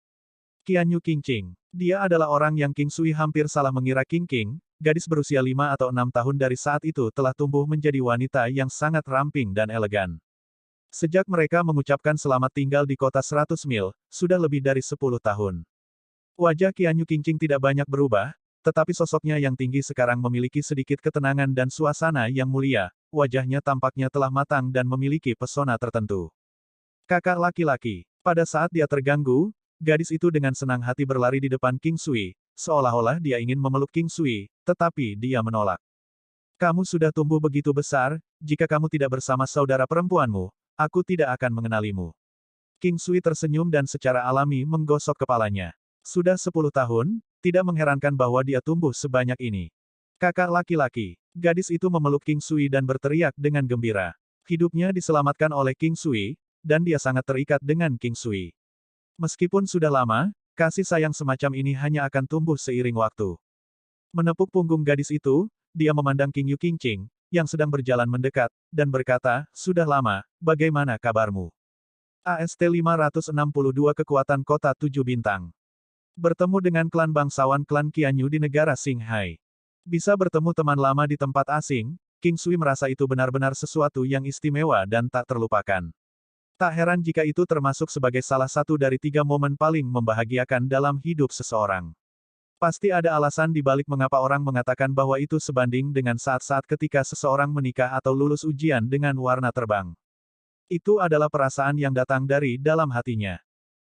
Qianyu Qingqing. Dia adalah orang yang King Sui hampir salah mengira Qingqing, gadis berusia 5 atau 6 tahun dari saat itu telah tumbuh menjadi wanita yang sangat ramping dan elegan. Sejak mereka mengucapkan selamat tinggal di kota 100 mil, sudah lebih dari 10 tahun. Wajah Qianyu Qingqing tidak banyak berubah, tetapi sosoknya yang tinggi sekarang memiliki sedikit ketenangan dan suasana yang mulia, wajahnya tampaknya telah matang dan memiliki pesona tertentu. Kakak laki-laki. Pada saat dia terganggu, gadis itu dengan senang hati berlari di depan King Sui, seolah-olah dia ingin memeluk King Sui, tetapi dia menolak. Kamu sudah tumbuh begitu besar, jika kamu tidak bersama saudara perempuanmu, aku tidak akan mengenalimu. King Sui tersenyum dan secara alami menggosok kepalanya. Sudah 10 tahun, tidak mengherankan bahwa dia tumbuh sebanyak ini. Kakak laki-laki. Gadis itu memeluk King Sui dan berteriak dengan gembira. Hidupnya diselamatkan oleh King Sui, dan dia sangat terikat dengan King Sui. Meskipun sudah lama, kasih sayang semacam ini hanya akan tumbuh seiring waktu. Menepuk punggung gadis itu, dia memandang King Yu Qingqing, yang sedang berjalan mendekat, dan berkata, sudah lama, bagaimana kabarmu? AST 562 Kekuatan Kota 7 Bintang. Bertemu dengan klan bangsawan klan Qianyu di negara Qinghai. Bisa bertemu teman lama di tempat asing, King Sui merasa itu benar-benar sesuatu yang istimewa dan tak terlupakan. Tak heran jika itu termasuk sebagai salah satu dari 3 momen paling membahagiakan dalam hidup seseorang. Pasti ada alasan di balik mengapa orang mengatakan bahwa itu sebanding dengan saat-saat ketika seseorang menikah atau lulus ujian dengan warna terbang. Itu adalah perasaan yang datang dari dalam hatinya.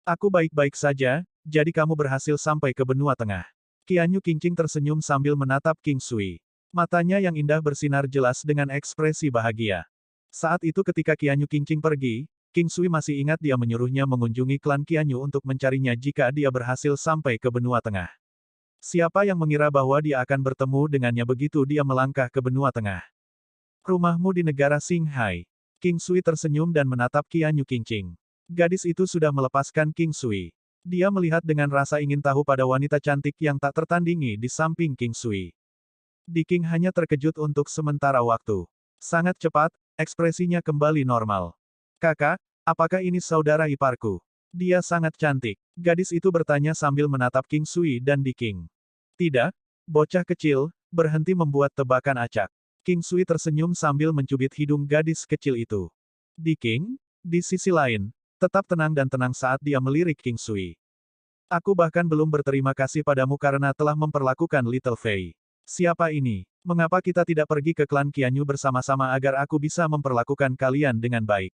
Aku baik-baik saja, jadi kamu berhasil sampai ke benua tengah. Qianyu Qingqing tersenyum sambil menatap King Sui. Matanya yang indah bersinar jelas dengan ekspresi bahagia. Saat itu ketika Qianyu Qingqing pergi, King Sui masih ingat dia menyuruhnya mengunjungi klan Qianyu untuk mencarinya jika dia berhasil sampai ke benua tengah. Siapa yang mengira bahwa dia akan bertemu dengannya begitu dia melangkah ke benua tengah. Rumahmu di negara Qinghai. King Sui tersenyum dan menatap Qianyu Qingqing. Gadis itu sudah melepaskan King Sui. Dia melihat dengan rasa ingin tahu pada wanita cantik yang tak tertandingi di samping King Sui. Diking hanya terkejut untuk sementara waktu. Sangat cepat, ekspresinya kembali normal. Kakak, apakah ini saudara iparku? Dia sangat cantik. Gadis itu bertanya sambil menatap King Sui dan Diking. Tidak, bocah kecil, berhenti membuat tebakan acak. King Sui tersenyum sambil mencubit hidung gadis kecil itu. Diking, di sisi lain, tetap tenang dan tenang saat dia melirik King Sui. Aku bahkan belum berterima kasih padamu karena telah memperlakukan Little Fei. Siapa ini? Mengapa kita tidak pergi ke klan Qianyu bersama-sama agar aku bisa memperlakukan kalian dengan baik?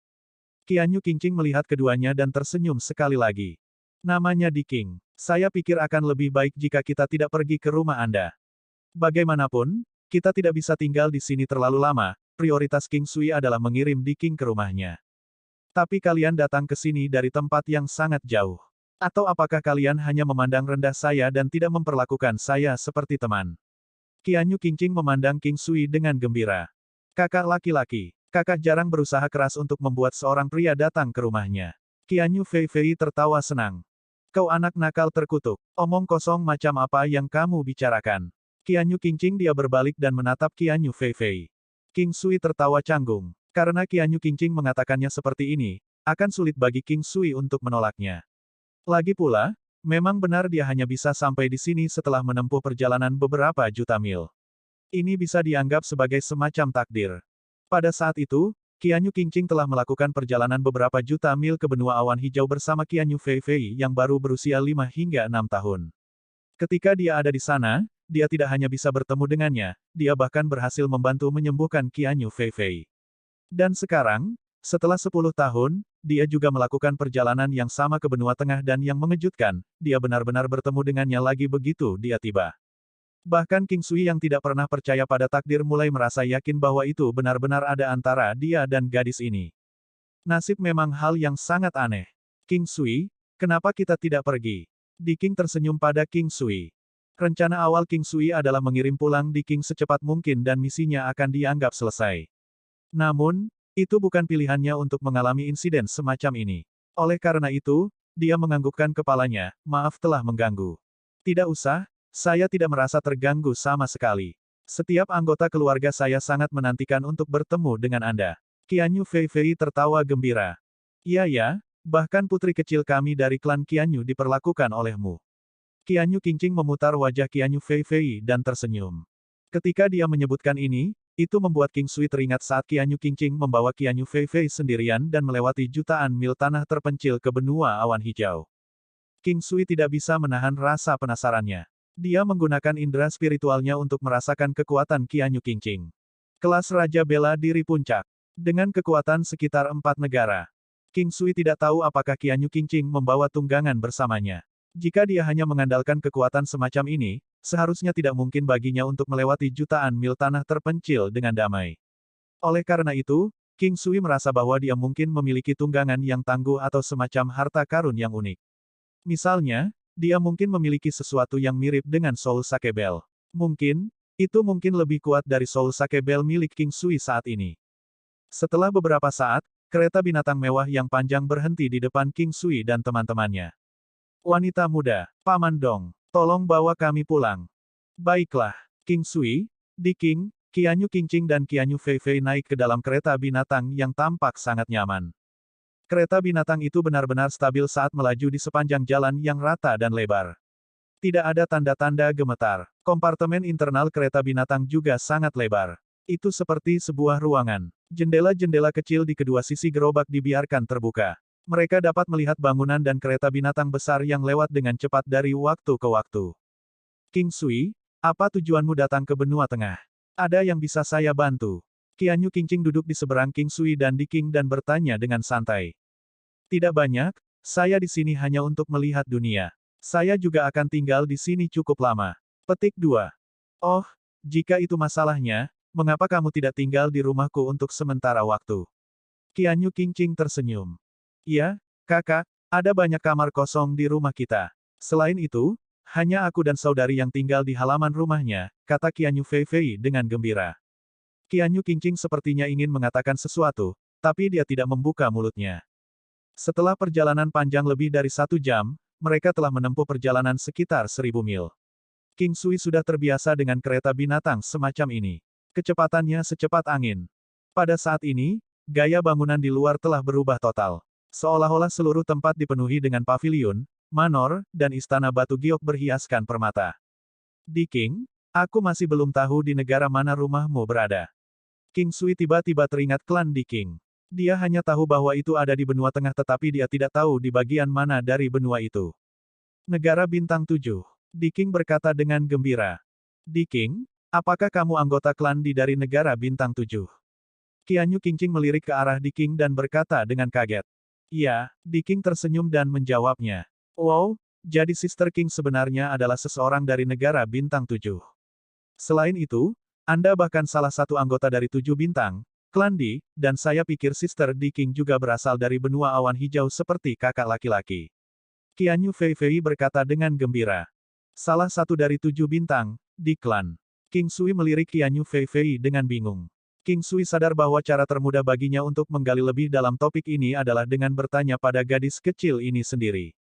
Qianyu Qingqing melihat keduanya dan tersenyum sekali lagi. Namanya Diking. Saya pikir akan lebih baik jika kita tidak pergi ke rumah Anda. Bagaimanapun, kita tidak bisa tinggal di sini terlalu lama, prioritas King Sui adalah mengirim Diking ke rumahnya. Tapi kalian datang ke sini dari tempat yang sangat jauh. Atau apakah kalian hanya memandang rendah saya dan tidak memperlakukan saya seperti teman? Qianyu Qingqing memandang King Sui dengan gembira. Kakak laki-laki. Kakak jarang berusaha keras untuk membuat seorang pria datang ke rumahnya. Qianyu Fei tertawa senang. Kau anak nakal terkutuk. Omong kosong macam apa yang kamu bicarakan? Qianyu Qingqing dia berbalik dan menatap Qianyu Fei. King Sui tertawa canggung. Karena Qianyu Qingqing mengatakannya seperti ini, akan sulit bagi King Sui untuk menolaknya. Lagi pula, memang benar dia hanya bisa sampai di sini setelah menempuh perjalanan beberapa juta mil. Ini bisa dianggap sebagai semacam takdir. Pada saat itu, Qianyu Qingqing telah melakukan perjalanan beberapa juta mil ke benua awan hijau bersama Qianyu Fei yang baru berusia 5 hingga 6 tahun. Ketika dia ada di sana, dia tidak hanya bisa bertemu dengannya, dia bahkan berhasil membantu menyembuhkan Qianyu Fei. Dan sekarang, setelah 10 tahun, dia juga melakukan perjalanan yang sama ke benua tengah dan yang mengejutkan, dia benar-benar bertemu dengannya lagi begitu dia tiba. Bahkan King Sui yang tidak pernah percaya pada takdir mulai merasa yakin bahwa itu benar-benar ada antara dia dan gadis ini. Nasib memang hal yang sangat aneh. King Sui, kenapa kita tidak pergi? Diking tersenyum pada King Sui. Rencana awal King Sui adalah mengirim pulang Diking secepat mungkin dan misinya akan dianggap selesai. Namun, itu bukan pilihannya untuk mengalami insiden semacam ini. Oleh karena itu, dia menganggukkan kepalanya, maaf telah mengganggu. Tidak usah, saya tidak merasa terganggu sama sekali. Setiap anggota keluarga saya sangat menantikan untuk bertemu dengan Anda. Qianyu Fei tertawa gembira. Iya ya, bahkan putri kecil kami dari klan Qianyu diperlakukan olehmu. Qianyu Qingqing memutar wajah Qianyu Fei dan tersenyum. Ketika dia menyebutkan ini, itu membuat King Sui teringat saat Qianyu Qingqing membawa Qianyu Fei sendirian dan melewati jutaan mil tanah terpencil ke benua awan hijau. King Sui tidak bisa menahan rasa penasarannya. Dia menggunakan indera spiritualnya untuk merasakan kekuatan Qianyu Qingqing. Kelas Raja Bela Diri Puncak. Dengan kekuatan sekitar 4 negara. King Sui tidak tahu apakah Qianyu Qingqing membawa tunggangan bersamanya. Jika dia hanya mengandalkan kekuatan semacam ini, seharusnya tidak mungkin baginya untuk melewati jutaan mil tanah terpencil dengan damai. Oleh karena itu, King Sui merasa bahwa dia mungkin memiliki tunggangan yang tangguh atau semacam harta karun yang unik. Misalnya, dia mungkin memiliki sesuatu yang mirip dengan Soul Sake Bell. Mungkin, itu mungkin lebih kuat dari Soul Sake Bell milik King Sui saat ini. Setelah beberapa saat, kereta binatang mewah yang panjang berhenti di depan King Sui dan teman-temannya. Wanita muda, Paman Dong, tolong bawa kami pulang. Baiklah, King Sui, Diking, Qianyu Qingqing dan Qianyu Fei naik ke dalam kereta binatang yang tampak sangat nyaman. Kereta binatang itu benar-benar stabil saat melaju di sepanjang jalan yang rata dan lebar. Tidak ada tanda-tanda gemetar. Kompartemen internal kereta binatang juga sangat lebar. Itu seperti sebuah ruangan. Jendela-jendela kecil di kedua sisi gerobak dibiarkan terbuka. Mereka dapat melihat bangunan dan kereta binatang besar yang lewat dengan cepat dari waktu ke waktu. King Sui, apa tujuanmu datang ke benua tengah? Ada yang bisa saya bantu? Qianyu Qingqing duduk di seberang King Sui dan Diking dan bertanya dengan santai. Tidak banyak, saya di sini hanya untuk melihat dunia. Saya juga akan tinggal di sini cukup lama. Petik 2. Oh, jika itu masalahnya, mengapa kamu tidak tinggal di rumahku untuk sementara waktu? Qianyu Qingqing tersenyum. Iya, kakak, ada banyak kamar kosong di rumah kita. Selain itu, Hanya aku dan saudari yang tinggal di halaman rumahnya, kata Qianyu Feifei dengan gembira. Qianyu Qingqing sepertinya ingin mengatakan sesuatu, tapi dia tidak membuka mulutnya. Setelah perjalanan panjang lebih dari 1 jam, mereka telah menempuh perjalanan sekitar 1000 mil. King Sui sudah terbiasa dengan kereta binatang semacam ini. Kecepatannya secepat angin. Pada saat ini, gaya bangunan di luar telah berubah total. Seolah-olah seluruh tempat dipenuhi dengan paviliun, manor, dan istana batu giok berhiaskan permata. Di King, aku masih belum tahu di negara mana rumahmu berada. King Sui tiba-tiba teringat klan Di King. Dia hanya tahu bahwa itu ada di benua tengah tetapi dia tidak tahu di bagian mana dari benua itu. Negara Bintang 7. Di King berkata dengan gembira. Di King, apakah kamu anggota klan dari negara Bintang 7? Qianyu Qingqing melirik ke arah Di King dan berkata dengan kaget. Iya, Di King tersenyum dan menjawabnya. Wow, jadi Sister King sebenarnya adalah seseorang dari negara Bintang 7. Selain itu, Anda bahkan salah satu anggota dari 7 bintang, klan Di, dan saya pikir Sister Di King juga berasal dari benua awan hijau seperti kakak laki-laki. Qianyu Feifei berkata dengan gembira. Salah satu dari 7 bintang, di klan. King Sui melirik Qianyu Feifei dengan bingung. King Sui sadar bahwa cara termudah baginya untuk menggali lebih dalam topik ini adalah dengan bertanya pada gadis kecil ini sendiri.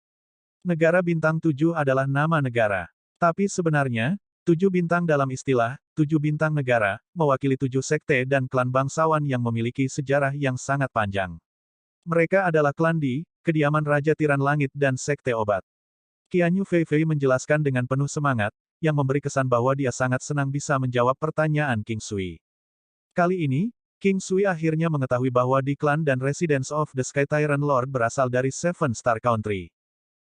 Negara Bintang 7 adalah nama negara. Tapi sebenarnya, 7 bintang dalam istilah, 7 bintang negara, mewakili 7 sekte dan klan bangsawan yang memiliki sejarah yang sangat panjang. Mereka adalah klan Di, kediaman Raja Tiran Langit dan Sekte Obat. Qianyu Feifei menjelaskan dengan penuh semangat, yang memberi kesan bahwa dia sangat senang bisa menjawab pertanyaan King Sui. Kali ini, King Sui akhirnya mengetahui bahwa Di Clan dan Residence of the Sky Tyrant Lord berasal dari Seven Star Country.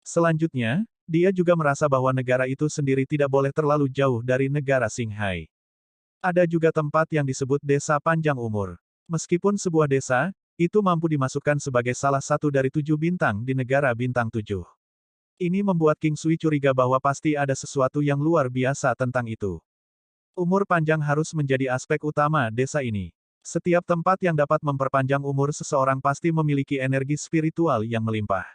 Selanjutnya, dia juga merasa bahwa negara itu sendiri tidak boleh terlalu jauh dari negara Qinghai. Ada juga tempat yang disebut Desa Panjang Umur. Meskipun sebuah desa, itu mampu dimasukkan sebagai salah satu dari 7 bintang di negara Bintang 7. Ini membuat King Sui curiga bahwa pasti ada sesuatu yang luar biasa tentang itu. Umur panjang harus menjadi aspek utama desa ini. Setiap tempat yang dapat memperpanjang umur seseorang pasti memiliki energi spiritual yang melimpah.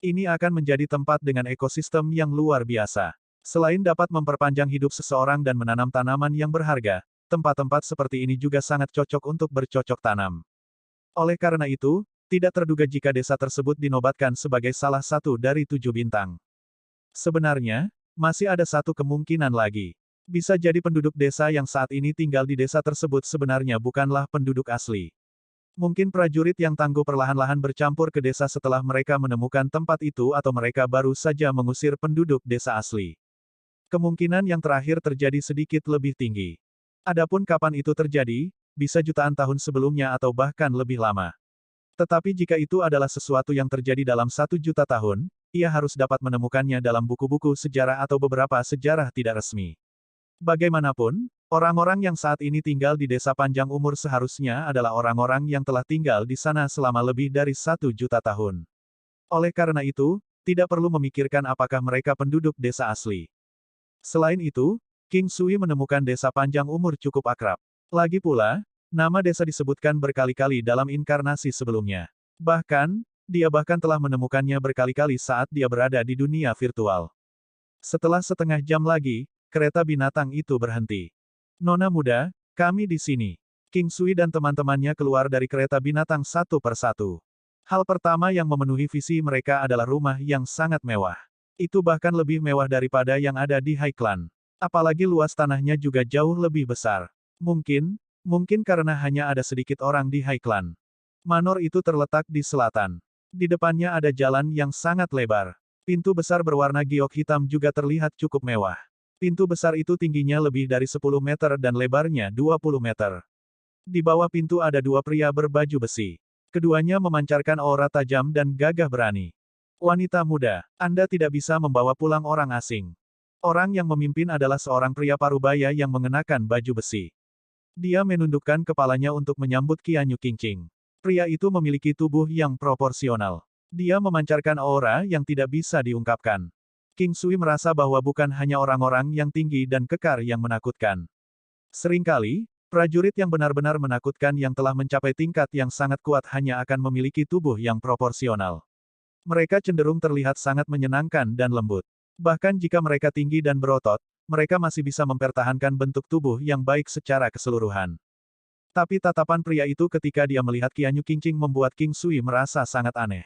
Ini akan menjadi tempat dengan ekosistem yang luar biasa. Selain dapat memperpanjang hidup seseorang dan menanam tanaman yang berharga, tempat-tempat seperti ini juga sangat cocok untuk bercocok tanam. Oleh karena itu, tidak terduga jika desa tersebut dinobatkan sebagai salah satu dari 7 bintang. Sebenarnya, masih ada satu kemungkinan lagi. Bisa jadi penduduk desa yang saat ini tinggal di desa tersebut sebenarnya bukanlah penduduk asli. Mungkin prajurit yang tangguh perlahan-lahan bercampur ke desa setelah mereka menemukan tempat itu atau mereka baru saja mengusir penduduk desa asli. Kemungkinan yang terakhir terjadi sedikit lebih tinggi. Adapun kapan itu terjadi, bisa jutaan tahun sebelumnya atau bahkan lebih lama. Tetapi jika itu adalah sesuatu yang terjadi dalam 1 juta tahun, ia harus dapat menemukannya dalam buku-buku sejarah atau beberapa sejarah tidak resmi. Bagaimanapun, orang-orang yang saat ini tinggal di desa panjang umur seharusnya adalah orang-orang yang telah tinggal di sana selama lebih dari 1 juta tahun. Oleh karena itu, tidak perlu memikirkan apakah mereka penduduk desa asli. Selain itu, King Sui menemukan desa panjang umur cukup akrab. Lagi pula, nama desa disebutkan berkali-kali dalam inkarnasi sebelumnya. Bahkan, dia bahkan telah menemukannya berkali-kali saat dia berada di dunia virtual. Setelah setengah jam lagi, kereta binatang itu berhenti. Nona muda, kami di sini. King Sui dan teman-temannya keluar dari kereta binatang satu persatu. Hal pertama yang memenuhi visi mereka adalah rumah yang sangat mewah. Itu bahkan lebih mewah daripada yang ada di High Clan. Apalagi luas tanahnya juga jauh lebih besar. Mungkin karena hanya ada sedikit orang di High Clan. Manor itu terletak di selatan. Di depannya ada jalan yang sangat lebar. Pintu besar berwarna giok hitam juga terlihat cukup mewah. Pintu besar itu tingginya lebih dari 10 meter dan lebarnya 20 meter. Di bawah pintu ada 2 pria berbaju besi. Keduanya memancarkan aura tajam dan gagah berani. Wanita muda, Anda tidak bisa membawa pulang orang asing. Orang yang memimpin adalah seorang pria parubaya yang mengenakan baju besi. Dia menundukkan kepalanya untuk menyambut Qianyu Qingqing. Pria itu memiliki tubuh yang proporsional. Dia memancarkan aura yang tidak bisa diungkapkan. King Sui merasa bahwa bukan hanya orang-orang yang tinggi dan kekar yang menakutkan. Seringkali, prajurit yang benar-benar menakutkan yang telah mencapai tingkat yang sangat kuat hanya akan memiliki tubuh yang proporsional. Mereka cenderung terlihat sangat menyenangkan dan lembut. Bahkan jika mereka tinggi dan berotot, mereka masih bisa mempertahankan bentuk tubuh yang baik secara keseluruhan. Tapi tatapan pria itu ketika dia melihat Qianyu Qingqing membuat King Sui merasa sangat aneh.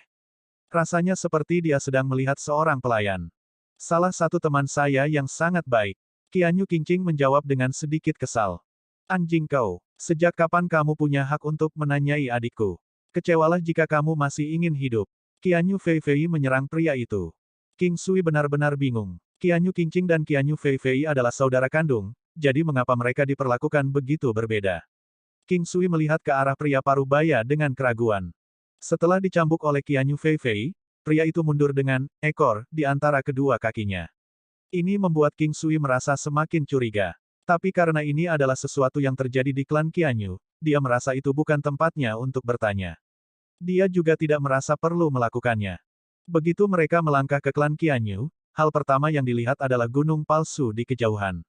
Rasanya seperti dia sedang melihat seorang pelayan. Salah satu teman saya yang sangat baik. Qianyu Qingqing menjawab dengan sedikit kesal. Anjing kau, sejak kapan kamu punya hak untuk menanyai adikku? Kecewalah jika kamu masih ingin hidup. Qianyu Feifei menyerang pria itu. King Sui benar-benar bingung. Qianyu Qingqing dan Qianyu Feifei adalah saudara kandung, jadi mengapa mereka diperlakukan begitu berbeda? King Sui melihat ke arah pria parubaya dengan keraguan. Setelah dicambuk oleh Qianyu Feifei, pria itu mundur dengan ekor di antara kedua kakinya. Ini membuat King Sui merasa semakin curiga. Tapi karena ini adalah sesuatu yang terjadi di klan Qianyu, dia merasa itu bukan tempatnya untuk bertanya. Dia juga tidak merasa perlu melakukannya. Begitu mereka melangkah ke klan Qianyu, hal pertama yang dilihat adalah gunung palsu di kejauhan.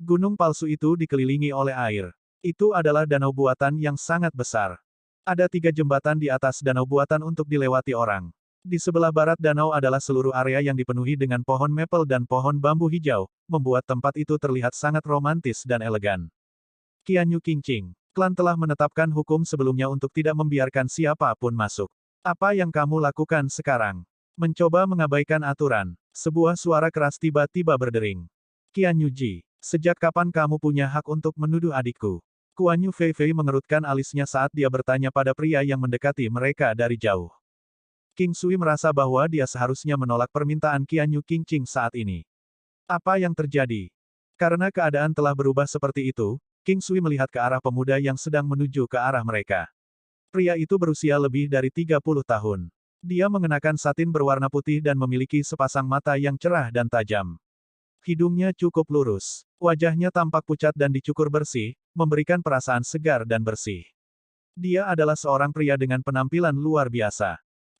Gunung palsu itu dikelilingi oleh air. Itu adalah danau buatan yang sangat besar. Ada 3 jembatan di atas danau buatan untuk dilewati orang. Di sebelah barat danau adalah seluruh area yang dipenuhi dengan pohon maple dan pohon bambu hijau, membuat tempat itu terlihat sangat romantis dan elegan. Qianyu Qingqing, klan telah menetapkan hukum sebelumnya untuk tidak membiarkan siapapun masuk. Apa yang kamu lakukan sekarang? Mencoba mengabaikan aturan. Sebuah suara keras tiba-tiba berdering. Qianyu Ji, sejak kapan kamu punya hak untuk menuduh adikku? Qianyu Feifei mengerutkan alisnya saat dia bertanya pada pria yang mendekati mereka dari jauh. King Sui merasa bahwa dia seharusnya menolak permintaan Qianyu Qingqing saat ini. Apa yang terjadi? Karena keadaan telah berubah seperti itu, King Sui melihat ke arah pemuda yang sedang menuju ke arah mereka. Pria itu berusia lebih dari 30 tahun. Dia mengenakan satin berwarna putih dan memiliki sepasang mata yang cerah dan tajam. Hidungnya cukup lurus. Wajahnya tampak pucat dan dicukur bersih, memberikan perasaan segar dan bersih. Dia adalah seorang pria dengan penampilan luar biasa.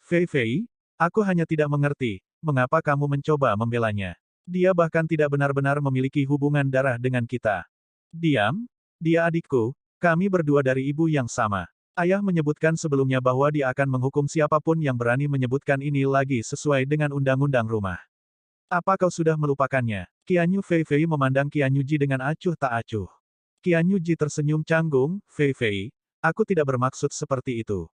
Feifei, aku hanya tidak mengerti, mengapa kamu mencoba membelanya. Dia bahkan tidak benar-benar memiliki hubungan darah dengan kita. Diam, dia adikku, kami berdua dari ibu yang sama. Ayah menyebutkan sebelumnya bahwa dia akan menghukum siapapun yang berani menyebutkan ini lagi sesuai dengan undang-undang rumah. Apa kau sudah melupakannya? Qianyu Feifei memandang Qianyu Ji dengan acuh tak acuh. Qianyu Ji tersenyum canggung, Feifei, aku tidak bermaksud seperti itu.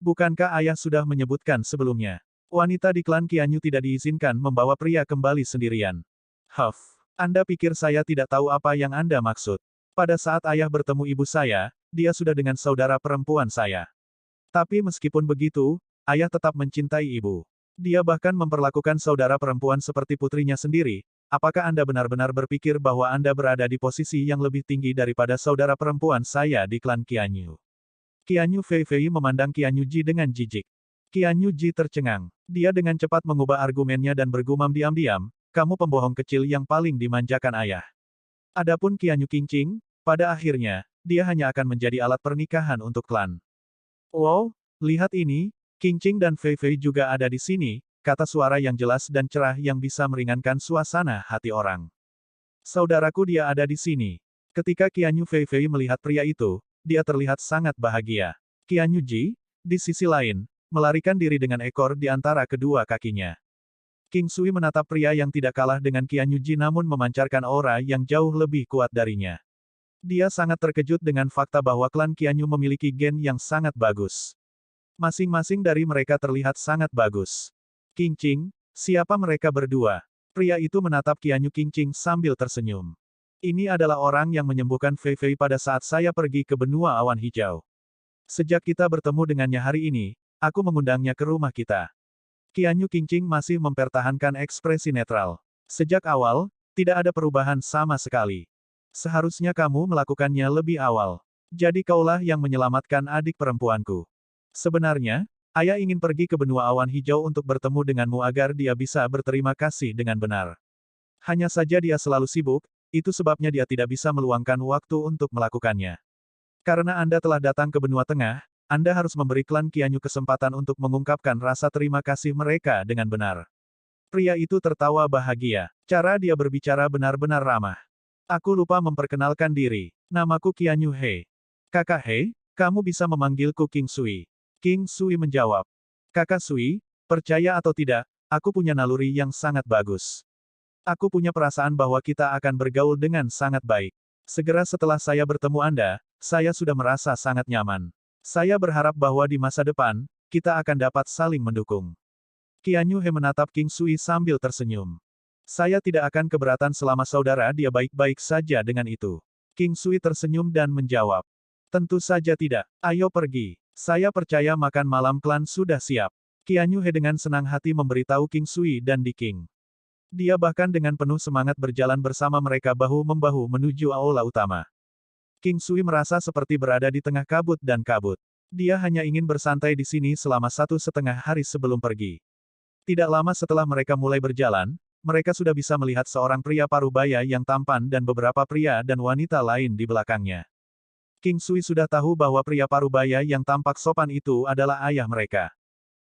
Bukankah ayah sudah menyebutkan sebelumnya? Wanita di klan Qianyu tidak diizinkan membawa pria kembali sendirian. Huff, Anda pikir saya tidak tahu apa yang Anda maksud? Pada saat ayah bertemu ibu saya, dia sudah dengan saudara perempuan saya. Tapi meskipun begitu, ayah tetap mencintai ibu. Dia bahkan memperlakukan saudara perempuan seperti putrinya sendiri. Apakah Anda benar-benar berpikir bahwa Anda berada di posisi yang lebih tinggi daripada saudara perempuan saya di klan Qianyu? Qianyu Feifei memandang Qianyu Ji dengan jijik. Qianyu Ji tercengang. Dia dengan cepat mengubah argumennya dan bergumam diam-diam, kamu pembohong kecil yang paling dimanjakan ayah. Adapun Qianyu Qingqing, pada akhirnya, dia hanya akan menjadi alat pernikahan untuk klan. Wow, lihat ini, Qingqing dan Feifei juga ada di sini, kata suara yang jelas dan cerah yang bisa meringankan suasana hati orang. Saudaraku dia ada di sini. Ketika Qianyu Feifei melihat pria itu, dia terlihat sangat bahagia. Qianyu Ji, di sisi lain, melarikan diri dengan ekor di antara kedua kakinya. King Sui menatap pria yang tidak kalah dengan Qianyu Ji namun memancarkan aura yang jauh lebih kuat darinya. Dia sangat terkejut dengan fakta bahwa klan Qianyu memiliki gen yang sangat bagus. Masing-masing dari mereka terlihat sangat bagus. Qingqing, siapa mereka berdua? Pria itu menatap Qianyu Qingqing sambil tersenyum. Ini adalah orang yang menyembuhkan Feifei pada saat saya pergi ke benua awan hijau. Sejak kita bertemu dengannya hari ini, aku mengundangnya ke rumah kita. Qianyu Qingqing masih mempertahankan ekspresi netral. Sejak awal, tidak ada perubahan sama sekali. Seharusnya kamu melakukannya lebih awal. Jadi kaulah yang menyelamatkan adik perempuanku. Sebenarnya, ayah ingin pergi ke benua awan hijau untuk bertemu denganmu agar dia bisa berterima kasih dengan benar. Hanya saja dia selalu sibuk, itu sebabnya dia tidak bisa meluangkan waktu untuk melakukannya. Karena Anda telah datang ke benua tengah, Anda harus memberi klan Qianyu kesempatan untuk mengungkapkan rasa terima kasih mereka dengan benar. Pria itu tertawa bahagia. Cara dia berbicara benar-benar ramah. Aku lupa memperkenalkan diri. Namaku Qianyu He. Kakak He, kamu bisa memanggilku King Sui. King Sui menjawab. Kakak Sui, percaya atau tidak, aku punya naluri yang sangat bagus. Aku punya perasaan bahwa kita akan bergaul dengan sangat baik. Segera setelah saya bertemu Anda, saya sudah merasa sangat nyaman. Saya berharap bahwa di masa depan, kita akan dapat saling mendukung. Qian He menatap King Sui sambil tersenyum. Saya tidak akan keberatan selama saudara dia baik-baik saja dengan itu. King Sui tersenyum dan menjawab. Tentu saja tidak. Ayo pergi. Saya percaya makan malam klan sudah siap. Qian He dengan senang hati memberitahu King Sui dan Di King. Dia bahkan dengan penuh semangat berjalan bersama mereka bahu-membahu menuju aula utama. King Sui merasa seperti berada di tengah kabut dan kabut. Dia hanya ingin bersantai di sini selama 1,5 hari sebelum pergi. Tidak lama setelah mereka mulai berjalan, mereka sudah bisa melihat seorang pria parubaya yang tampan dan beberapa pria dan wanita lain di belakangnya. King Sui sudah tahu bahwa pria parubaya yang tampak sopan itu adalah ayah mereka.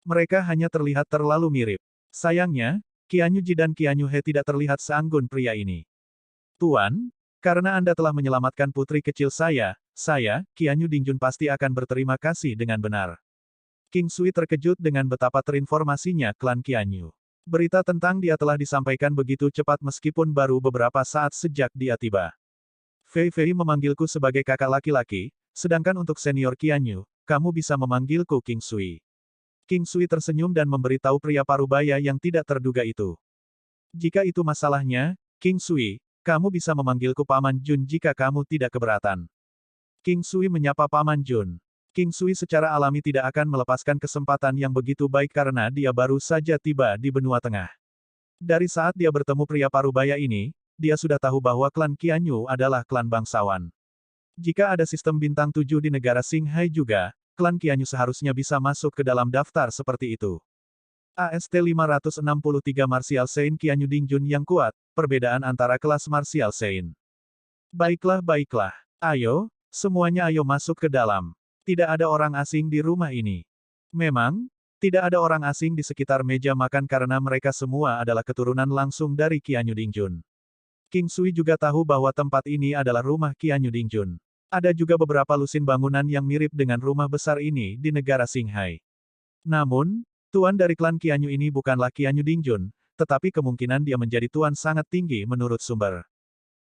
Mereka hanya terlihat terlalu mirip. Sayangnya, Qian Ji dan Qian He tidak terlihat seanggun pria ini. Tuan, karena Anda telah menyelamatkan putri kecil saya, Qian Dingjun pasti akan berterima kasih dengan benar. King Sui terkejut dengan betapa terinformasinya klan Qian Yu. Berita tentang dia telah disampaikan begitu cepat meskipun baru beberapa saat sejak dia tiba. Fei Fei memanggilku sebagai kakak laki-laki, sedangkan untuk senior Qian Yu, kamu bisa memanggilku King Sui. King Sui tersenyum dan memberitahu pria parubaya yang tidak terduga itu. Jika itu masalahnya, King Sui, kamu bisa memanggilku Paman Jun jika kamu tidak keberatan. King Sui menyapa Paman Jun. King Sui secara alami tidak akan melepaskan kesempatan yang begitu baik karena dia baru saja tiba di benua tengah. Dari saat dia bertemu pria parubaya ini, dia sudah tahu bahwa klan Qian Yu adalah klan bangsawan. Jika ada sistem bintang 7 di negara Qinghai juga, klan Qian Yu seharusnya bisa masuk ke dalam daftar seperti itu. AST 563 Martial Saint Qian Yu Dingjun yang kuat, perbedaan antara kelas Martial Saint. Baiklah. Ayo, semuanya ayo masuk ke dalam. Tidak ada orang asing di rumah ini. Memang, tidak ada orang asing di sekitar meja makan karena mereka semua adalah keturunan langsung dari Qian Yu Dingjun. King Sui juga tahu bahwa tempat ini adalah rumah Qian Yu Dingjun. Ada juga beberapa lusin bangunan yang mirip dengan rumah besar ini di negara Qinghai. Namun, tuan dari klan Qian Yu ini bukanlah Qian Yu Dingjun, tetapi kemungkinan dia menjadi tuan sangat tinggi menurut sumber.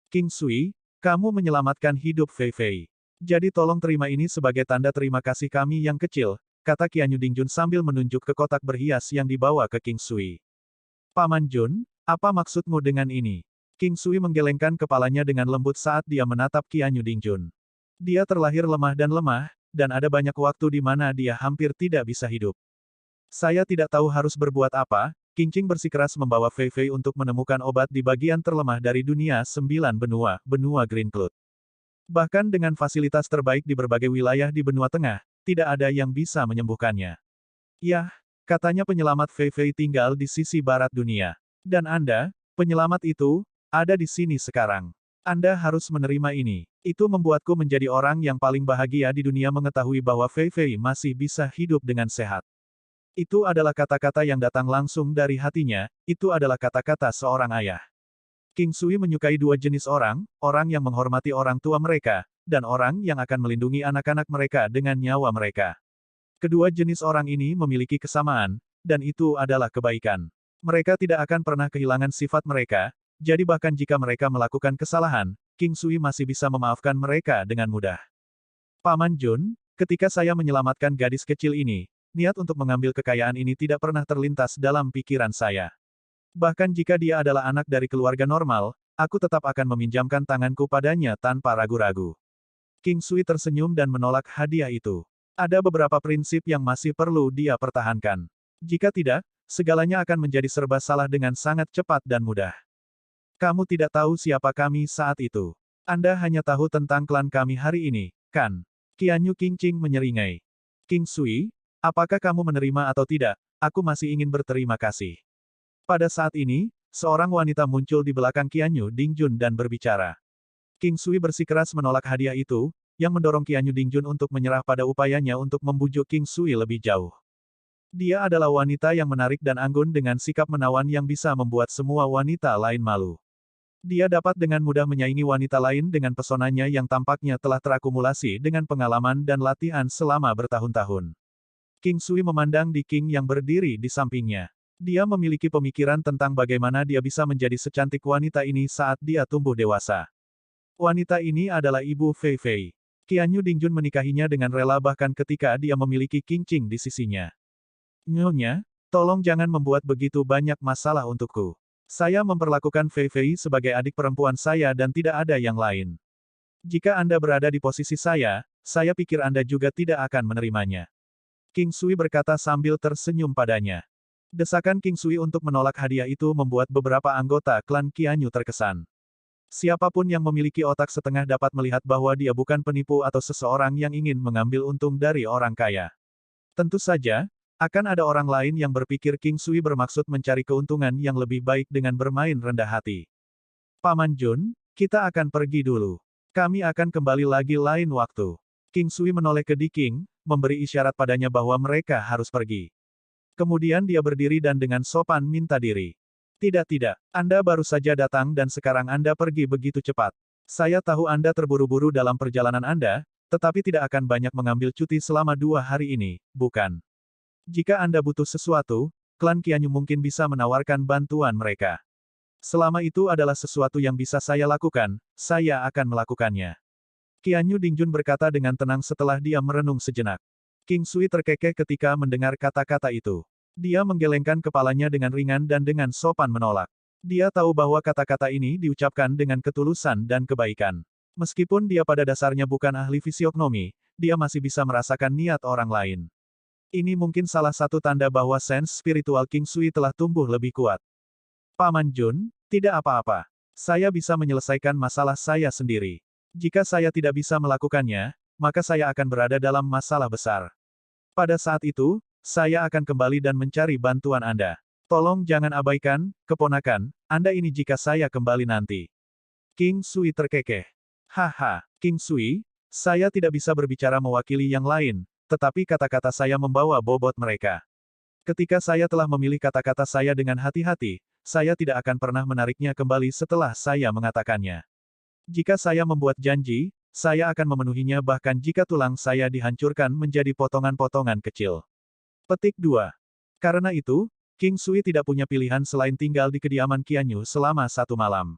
King Sui, kamu menyelamatkan hidup Fei Fei. Jadi tolong terima ini sebagai tanda terima kasih kami yang kecil, kata Qian Yu Dingjun sambil menunjuk ke kotak berhias yang dibawa ke King Sui. Paman Jun, apa maksudmu dengan ini? King Sui menggelengkan kepalanya dengan lembut saat dia menatap Qian Yu Dingjun. Dia terlahir lemah, dan ada banyak waktu di mana dia hampir tidak bisa hidup. Saya tidak tahu harus berbuat apa, King Qing bersikeras membawa Fei Fei untuk menemukan obat di bagian terlemah dari dunia 9 benua Green Cloud. Bahkan dengan fasilitas terbaik di berbagai wilayah di benua tengah, tidak ada yang bisa menyembuhkannya. Yah, katanya penyelamat Fei Fei tinggal di sisi barat dunia. Dan Anda, penyelamat itu, ada di sini sekarang. Anda harus menerima ini. Itu membuatku menjadi orang yang paling bahagia di dunia mengetahui bahwa Fei Fei masih bisa hidup dengan sehat. Itu adalah kata-kata yang datang langsung dari hatinya, itu adalah kata-kata seorang ayah. King Sui menyukai dua jenis orang yang menghormati orang tua mereka, dan orang yang akan melindungi anak-anak mereka dengan nyawa mereka. Kedua jenis orang ini memiliki kesamaan, dan itu adalah kebaikan. Mereka tidak akan pernah kehilangan sifat mereka, jadi bahkan jika mereka melakukan kesalahan, King Sui masih bisa memaafkan mereka dengan mudah. Paman Jun, ketika saya menyelamatkan gadis kecil ini, niat untuk mengambil kekayaan ini tidak pernah terlintas dalam pikiran saya. Bahkan jika dia adalah anak dari keluarga normal, aku tetap akan meminjamkan tanganku padanya tanpa ragu-ragu. King Sui tersenyum dan menolak hadiah itu. Ada beberapa prinsip yang masih perlu dia pertahankan. Jika tidak, segalanya akan menjadi serba salah dengan sangat cepat dan mudah. Kamu tidak tahu siapa kami saat itu. Anda hanya tahu tentang klan kami hari ini, kan? Qian Yu King Qing menyeringai. King Sui, apakah kamu menerima atau tidak, aku masih ingin berterima kasih. Pada saat ini, seorang wanita muncul di belakang Qian Yu Dingjun dan berbicara. King Sui bersikeras menolak hadiah itu, yang mendorong Qian Yu Dingjun untuk menyerah pada upayanya untuk membujuk King Sui lebih jauh. Dia adalah wanita yang menarik dan anggun dengan sikap menawan yang bisa membuat semua wanita lain malu. Dia dapat dengan mudah menyaingi wanita lain dengan pesonanya yang tampaknya telah terakumulasi dengan pengalaman dan latihan selama bertahun-tahun. King Sui memandang Di King yang berdiri di sampingnya. Dia memiliki pemikiran tentang bagaimana dia bisa menjadi secantik wanita ini saat dia tumbuh dewasa. Wanita ini adalah Ibu Fei Fei. Qianyu Dingjun menikahinya dengan rela bahkan ketika dia memiliki Qingqing di sisinya. Nyonya, tolong jangan membuat begitu banyak masalah untukku. Saya memperlakukan Fei Fei sebagai adik perempuan saya dan tidak ada yang lain. Jika Anda berada di posisi saya pikir Anda juga tidak akan menerimanya. King Sui berkata sambil tersenyum padanya. Desakan King Sui untuk menolak hadiah itu membuat beberapa anggota klan Qianyu terkesan. Siapapun yang memiliki otak setengah dapat melihat bahwa dia bukan penipu atau seseorang yang ingin mengambil untung dari orang kaya. Tentu saja, akan ada orang lain yang berpikir King Sui bermaksud mencari keuntungan yang lebih baik dengan bermain rendah hati. Paman Jun, kita akan pergi dulu. Kami akan kembali lagi lain waktu. King Sui menoleh ke Di King, memberi isyarat padanya bahwa mereka harus pergi. Kemudian dia berdiri dan dengan sopan minta diri. Tidak, Anda baru saja datang dan sekarang Anda pergi begitu cepat. Saya tahu Anda terburu-buru dalam perjalanan Anda, tetapi tidak akan banyak mengambil cuti selama 2 hari ini, bukan? Jika Anda butuh sesuatu, klan Qianyu mungkin bisa menawarkan bantuan mereka. Selama itu adalah sesuatu yang bisa saya lakukan, saya akan melakukannya. Qianyu Dingjun berkata dengan tenang setelah dia merenung sejenak. King Sui terkekeh ketika mendengar kata-kata itu. Dia menggelengkan kepalanya dengan ringan dan dengan sopan menolak. Dia tahu bahwa kata-kata ini diucapkan dengan ketulusan dan kebaikan. Meskipun dia pada dasarnya bukan ahli fisiognomi, dia masih bisa merasakan niat orang lain. Ini mungkin salah satu tanda bahwa sense spiritual King Sui telah tumbuh lebih kuat. Paman Jun, tidak apa-apa. Saya bisa menyelesaikan masalah saya sendiri. Jika saya tidak bisa melakukannya, maka saya akan berada dalam masalah besar. Pada saat itu, saya akan kembali dan mencari bantuan Anda. Tolong jangan abaikan, keponakan, Anda ini jika saya kembali nanti. King Sui terkekeh. Haha, King Sui, saya tidak bisa berbicara mewakili yang lain, tetapi kata-kata saya membawa bobot mereka. Ketika saya telah memilih kata-kata saya dengan hati-hati, saya tidak akan pernah menariknya kembali setelah saya mengatakannya. Jika saya membuat janji, saya akan memenuhinya bahkan jika tulang saya dihancurkan menjadi potongan-potongan kecil. Petik 2. Karena itu, King Sui tidak punya pilihan selain tinggal di kediaman Qianyu selama 1 malam.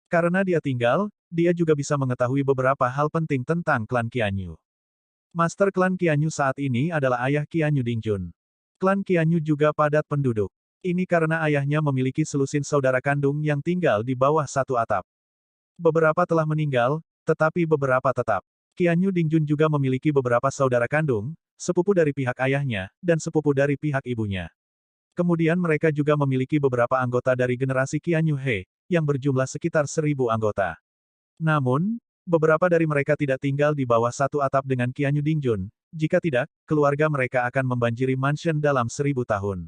Karena dia tinggal, dia juga bisa mengetahui beberapa hal penting tentang klan Qianyu. Master klan Qianyu saat ini adalah ayah Qianyu Dingjun. Klan Qianyu juga padat penduduk. Ini karena ayahnya memiliki selusin saudara kandung yang tinggal di bawah satu atap. Beberapa telah meninggal, tetapi beberapa tetap. Qianyu Dingjun juga memiliki beberapa saudara kandung, sepupu dari pihak ayahnya, dan sepupu dari pihak ibunya. Kemudian mereka juga memiliki beberapa anggota dari generasi Qianyu He, yang berjumlah sekitar 1000 anggota. Namun, beberapa dari mereka tidak tinggal di bawah satu atap dengan Qianyu Dingjun, jika tidak, keluarga mereka akan membanjiri mansion dalam 1000 tahun.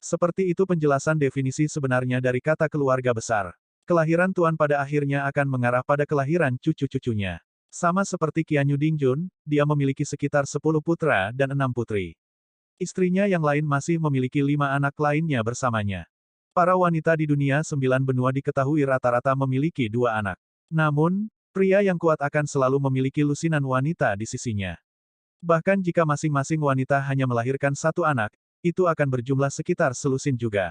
Seperti itu penjelasan definisi sebenarnya dari kata keluarga besar. Kelahiran Tuan pada akhirnya akan mengarah pada kelahiran cucu-cucunya. Sama seperti Qianyu Dingjun, dia memiliki sekitar 10 putra dan 6 putri. Istrinya yang lain masih memiliki 5 anak lainnya bersamanya. Para wanita di dunia 9 benua diketahui rata-rata memiliki 2 anak. Namun, pria yang kuat akan selalu memiliki lusinan wanita di sisinya. Bahkan jika masing-masing wanita hanya melahirkan 1 anak, itu akan berjumlah sekitar selusin juga.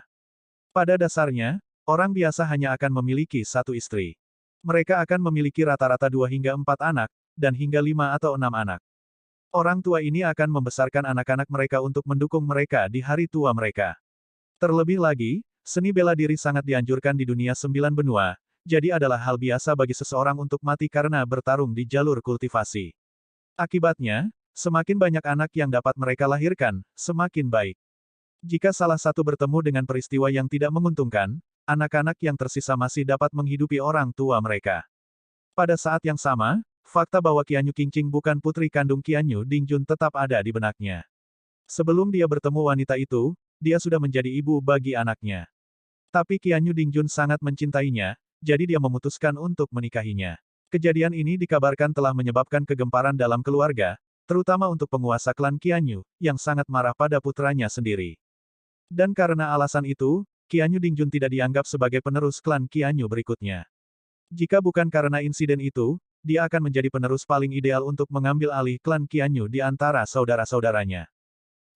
Pada dasarnya, orang biasa hanya akan memiliki 1 istri. Mereka akan memiliki rata-rata 2 hingga 4 anak, dan hingga 5 atau 6 anak. Orang tua ini akan membesarkan anak-anak mereka untuk mendukung mereka di hari tua mereka. Terlebih lagi, seni bela diri sangat dianjurkan di dunia 9 benua, jadi adalah hal biasa bagi seseorang untuk mati karena bertarung di jalur kultivasi. Akibatnya, semakin banyak anak yang dapat mereka lahirkan, semakin baik. Jika salah satu bertemu dengan peristiwa yang tidak menguntungkan, anak-anak yang tersisa masih dapat menghidupi orang tua mereka. Pada saat yang sama, fakta bahwa Qianyu Qingqing bukan putri kandung Qianyu Dingjun tetap ada di benaknya. Sebelum dia bertemu wanita itu, dia sudah menjadi ibu bagi anaknya. Tapi Qianyu Dingjun sangat mencintainya, jadi dia memutuskan untuk menikahinya. Kejadian ini dikabarkan telah menyebabkan kegemparan dalam keluarga, terutama untuk penguasa klan Qianyu, yang sangat marah pada putranya sendiri. Dan karena alasan itu, Qianyu Dingjun tidak dianggap sebagai penerus klan Qianyu berikutnya. Jika bukan karena insiden itu, dia akan menjadi penerus paling ideal untuk mengambil alih klan Qianyu di antara saudara-saudaranya.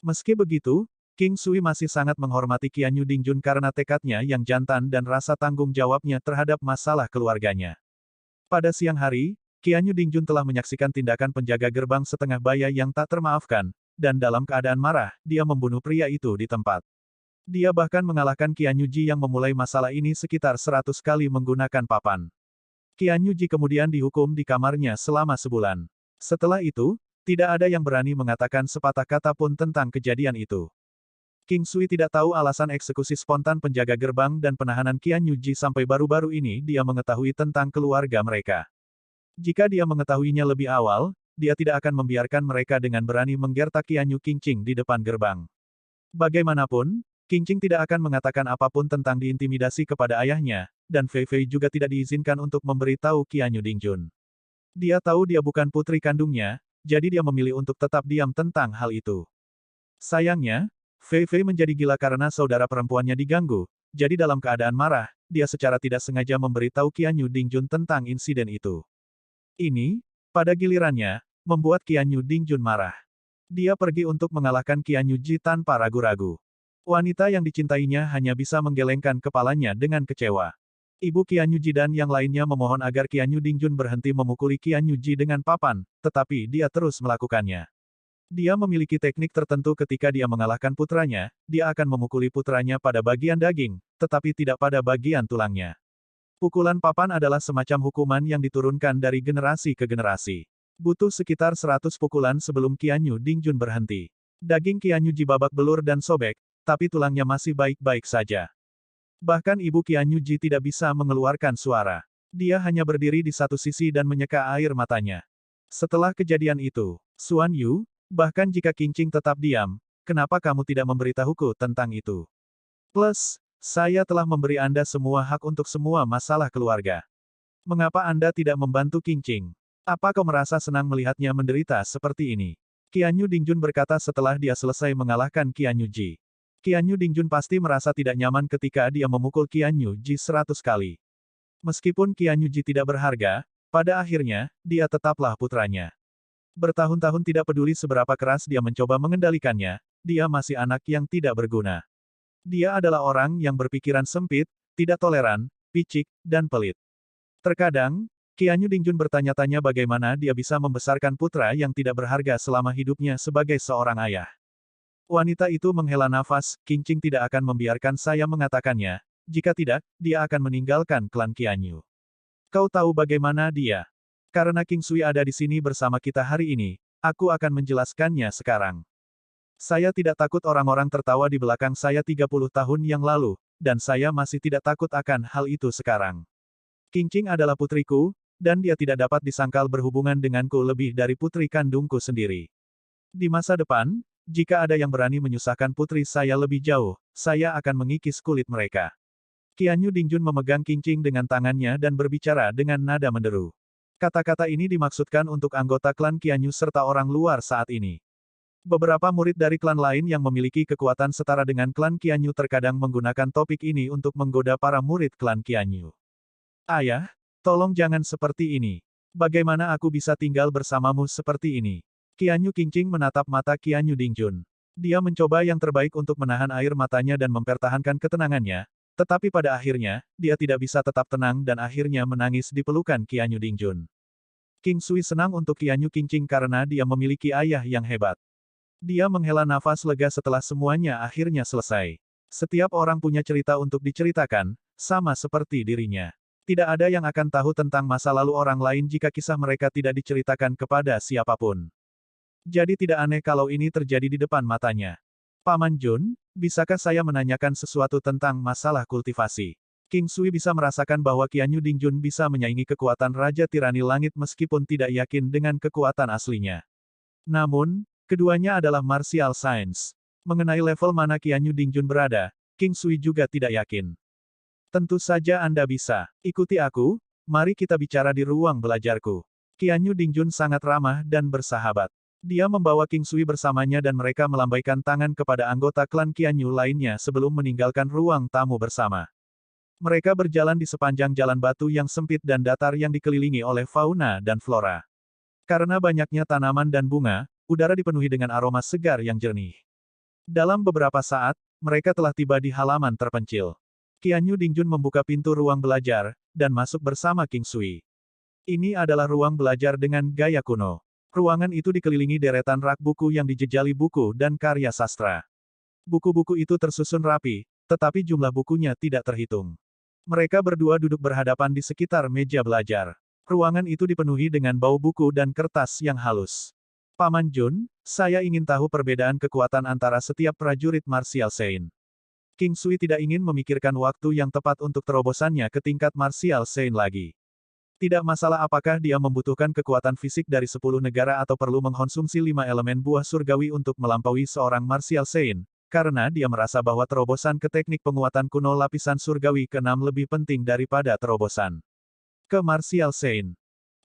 Meski begitu, King Sui masih sangat menghormati Qianyu Dingjun karena tekadnya yang jantan dan rasa tanggung jawabnya terhadap masalah keluarganya. Pada siang hari, Qianyu Dingjun telah menyaksikan tindakan penjaga gerbang setengah baya yang tak termaafkan, dan dalam keadaan marah, dia membunuh pria itu di tempat. Dia bahkan mengalahkan Qianyu Ji yang memulai masalah ini sekitar 100 kali menggunakan papan. Qianyu Ji kemudian dihukum di kamarnya selama sebulan. Setelah itu, tidak ada yang berani mengatakan sepatah kata pun tentang kejadian itu. King Sui tidak tahu alasan eksekusi spontan penjaga gerbang dan penahanan Qianyu Ji sampai baru-baru ini dia mengetahui tentang keluarga mereka. Jika dia mengetahuinya lebih awal, dia tidak akan membiarkan mereka dengan berani menggertak Qianyu Qingqing di depan gerbang. Bagaimanapun, Qingqing tidak akan mengatakan apapun tentang diintimidasi kepada ayahnya, dan Fei Fei juga tidak diizinkan untuk memberitahu Qianyu Dingjun. Dia tahu dia bukan putri kandungnya, jadi dia memilih untuk tetap diam tentang hal itu. Sayangnya, Fei Fei menjadi gila karena saudara perempuannya diganggu, jadi dalam keadaan marah, dia secara tidak sengaja memberitahu Qianyu Dingjun tentang insiden itu. Ini, pada gilirannya, membuat Qianyu Dingjun marah. Dia pergi untuk mengalahkan Qianyu Ji tanpa ragu-ragu. Wanita yang dicintainya hanya bisa menggelengkan kepalanya dengan kecewa. Ibu Qianyu Ji dan yang lainnya memohon agar Qianyu Dingjun berhenti memukuli Qianyu Ji dengan papan, tetapi dia terus melakukannya. Dia memiliki teknik tertentu ketika dia mengalahkan putranya, dia akan memukuli putranya pada bagian daging, tetapi tidak pada bagian tulangnya. Pukulan papan adalah semacam hukuman yang diturunkan dari generasi ke generasi. Butuh sekitar 100 pukulan sebelum Qianyu Dingjun berhenti. Daging Qianyu Ji babak belur dan sobek, tapi tulangnya masih baik-baik saja. Bahkan ibu Qianyu Ji tidak bisa mengeluarkan suara. Dia hanya berdiri di satu sisi dan menyeka air matanya. Setelah kejadian itu, Xuan Yu, bahkan jika Qingqing tetap diam, kenapa kamu tidak memberitahuku tentang itu? Plus, saya telah memberi Anda semua hak untuk semua masalah keluarga. Mengapa Anda tidak membantu Qingqing? Apa kau merasa senang melihatnya menderita seperti ini? Qianyu Dingjun berkata setelah dia selesai mengalahkan Qianyu Ji. Qianyu Dingjun pasti merasa tidak nyaman ketika dia memukul Qianyu Ji 100 kali. Meskipun Qianyu Ji tidak berharga, pada akhirnya, dia tetaplah putranya. Bertahun-tahun tidak peduli seberapa keras dia mencoba mengendalikannya, dia masih anak yang tidak berguna. Dia adalah orang yang berpikiran sempit, tidak toleran, picik, dan pelit. Terkadang, Qianyu Dingjun bertanya-tanya bagaimana dia bisa membesarkan putra yang tidak berharga selama hidupnya sebagai seorang ayah. Wanita itu menghela nafas, Qingqing tidak akan membiarkan saya mengatakannya, jika tidak, dia akan meninggalkan klan Qianyu. Kau tahu bagaimana dia? Karena King Sui ada di sini bersama kita hari ini, aku akan menjelaskannya sekarang. Saya tidak takut orang-orang tertawa di belakang saya 30 tahun yang lalu, dan saya masih tidak takut akan hal itu sekarang. Qingqing adalah putriku, dan dia tidak dapat disangkal berhubungan denganku lebih dari putri kandungku sendiri. Di masa depan, jika ada yang berani menyusahkan putri saya lebih jauh, saya akan mengikis kulit mereka. Qianyu Dingjun memegang Qingqing dengan tangannya dan berbicara dengan nada menderu. Kata-kata ini dimaksudkan untuk anggota klan Qianyu serta orang luar saat ini. Beberapa murid dari klan lain yang memiliki kekuatan setara dengan klan Qianyu terkadang menggunakan topik ini untuk menggoda para murid klan Qianyu. Ayah, tolong jangan seperti ini. Bagaimana aku bisa tinggal bersamamu seperti ini? Qianyu Qingqing menatap mata Qianyu Dingjun. Dia mencoba yang terbaik untuk menahan air matanya dan mempertahankan ketenangannya, tetapi pada akhirnya, dia tidak bisa tetap tenang dan akhirnya menangis di pelukan Qianyu Dingjun. King Sui senang untuk Qianyu Qingqing karena dia memiliki ayah yang hebat. Dia menghela nafas lega setelah semuanya akhirnya selesai. Setiap orang punya cerita untuk diceritakan, sama seperti dirinya. Tidak ada yang akan tahu tentang masa lalu orang lain jika kisah mereka tidak diceritakan kepada siapapun. Jadi tidak aneh kalau ini terjadi di depan matanya. Paman Jun, bisakah saya menanyakan sesuatu tentang masalah kultivasi? King Sui bisa merasakan bahwa Qianyu Dingjun bisa menyaingi kekuatan Raja Tirani Langit meskipun tidak yakin dengan kekuatan aslinya. Namun, keduanya adalah martial science. Mengenai level mana Qianyu Dingjun berada, King Sui juga tidak yakin. Tentu saja Anda bisa. Ikuti aku, mari kita bicara di ruang belajarku. Qianyu Dingjun sangat ramah dan bersahabat. Dia membawa King Sui bersamanya dan mereka melambaikan tangan kepada anggota klan Qianyu lainnya sebelum meninggalkan ruang tamu bersama. Mereka berjalan di sepanjang jalan batu yang sempit dan datar yang dikelilingi oleh fauna dan flora. Karena banyaknya tanaman dan bunga, udara dipenuhi dengan aroma segar yang jernih. Dalam beberapa saat, mereka telah tiba di halaman terpencil. Qianyu Dingjun membuka pintu ruang belajar, dan masuk bersama King Sui. Ini adalah ruang belajar dengan gaya kuno. Ruangan itu dikelilingi deretan rak buku yang dijejali buku dan karya sastra. Buku-buku itu tersusun rapi, tetapi jumlah bukunya tidak terhitung. Mereka berdua duduk berhadapan di sekitar meja belajar. Ruangan itu dipenuhi dengan bau buku dan kertas yang halus. Paman Jun, saya ingin tahu perbedaan kekuatan antara setiap prajurit Martial Saint. King Sui tidak ingin memikirkan waktu yang tepat untuk terobosannya ke tingkat Martial Saint lagi. Tidak masalah apakah dia membutuhkan kekuatan fisik dari 10 negara atau perlu mengkonsumsi 5 elemen buah surgawi untuk melampaui seorang Martial Saint, karena dia merasa bahwa terobosan ke teknik penguatan kuno lapisan surgawi ke-6 lebih penting daripada terobosan ke Martial Saint.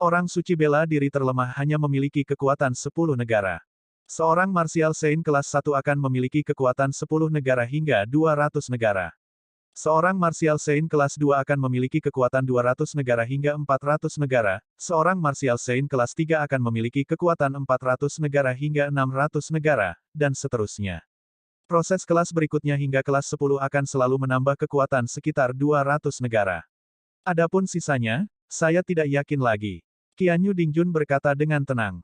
Orang suci bela diri terlemah hanya memiliki kekuatan 10 negara. Seorang Martial Saint kelas 1 akan memiliki kekuatan 10 negara hingga 200 negara. Seorang Martial Saint kelas 2 akan memiliki kekuatan 200 negara hingga 400 negara, seorang Martial Saint kelas 3 akan memiliki kekuatan 400 negara hingga 600 negara, dan seterusnya. Proses kelas berikutnya hingga kelas 10 akan selalu menambah kekuatan sekitar 200 negara. Adapun sisanya, saya tidak yakin lagi. Qianyu Dingjun berkata dengan tenang.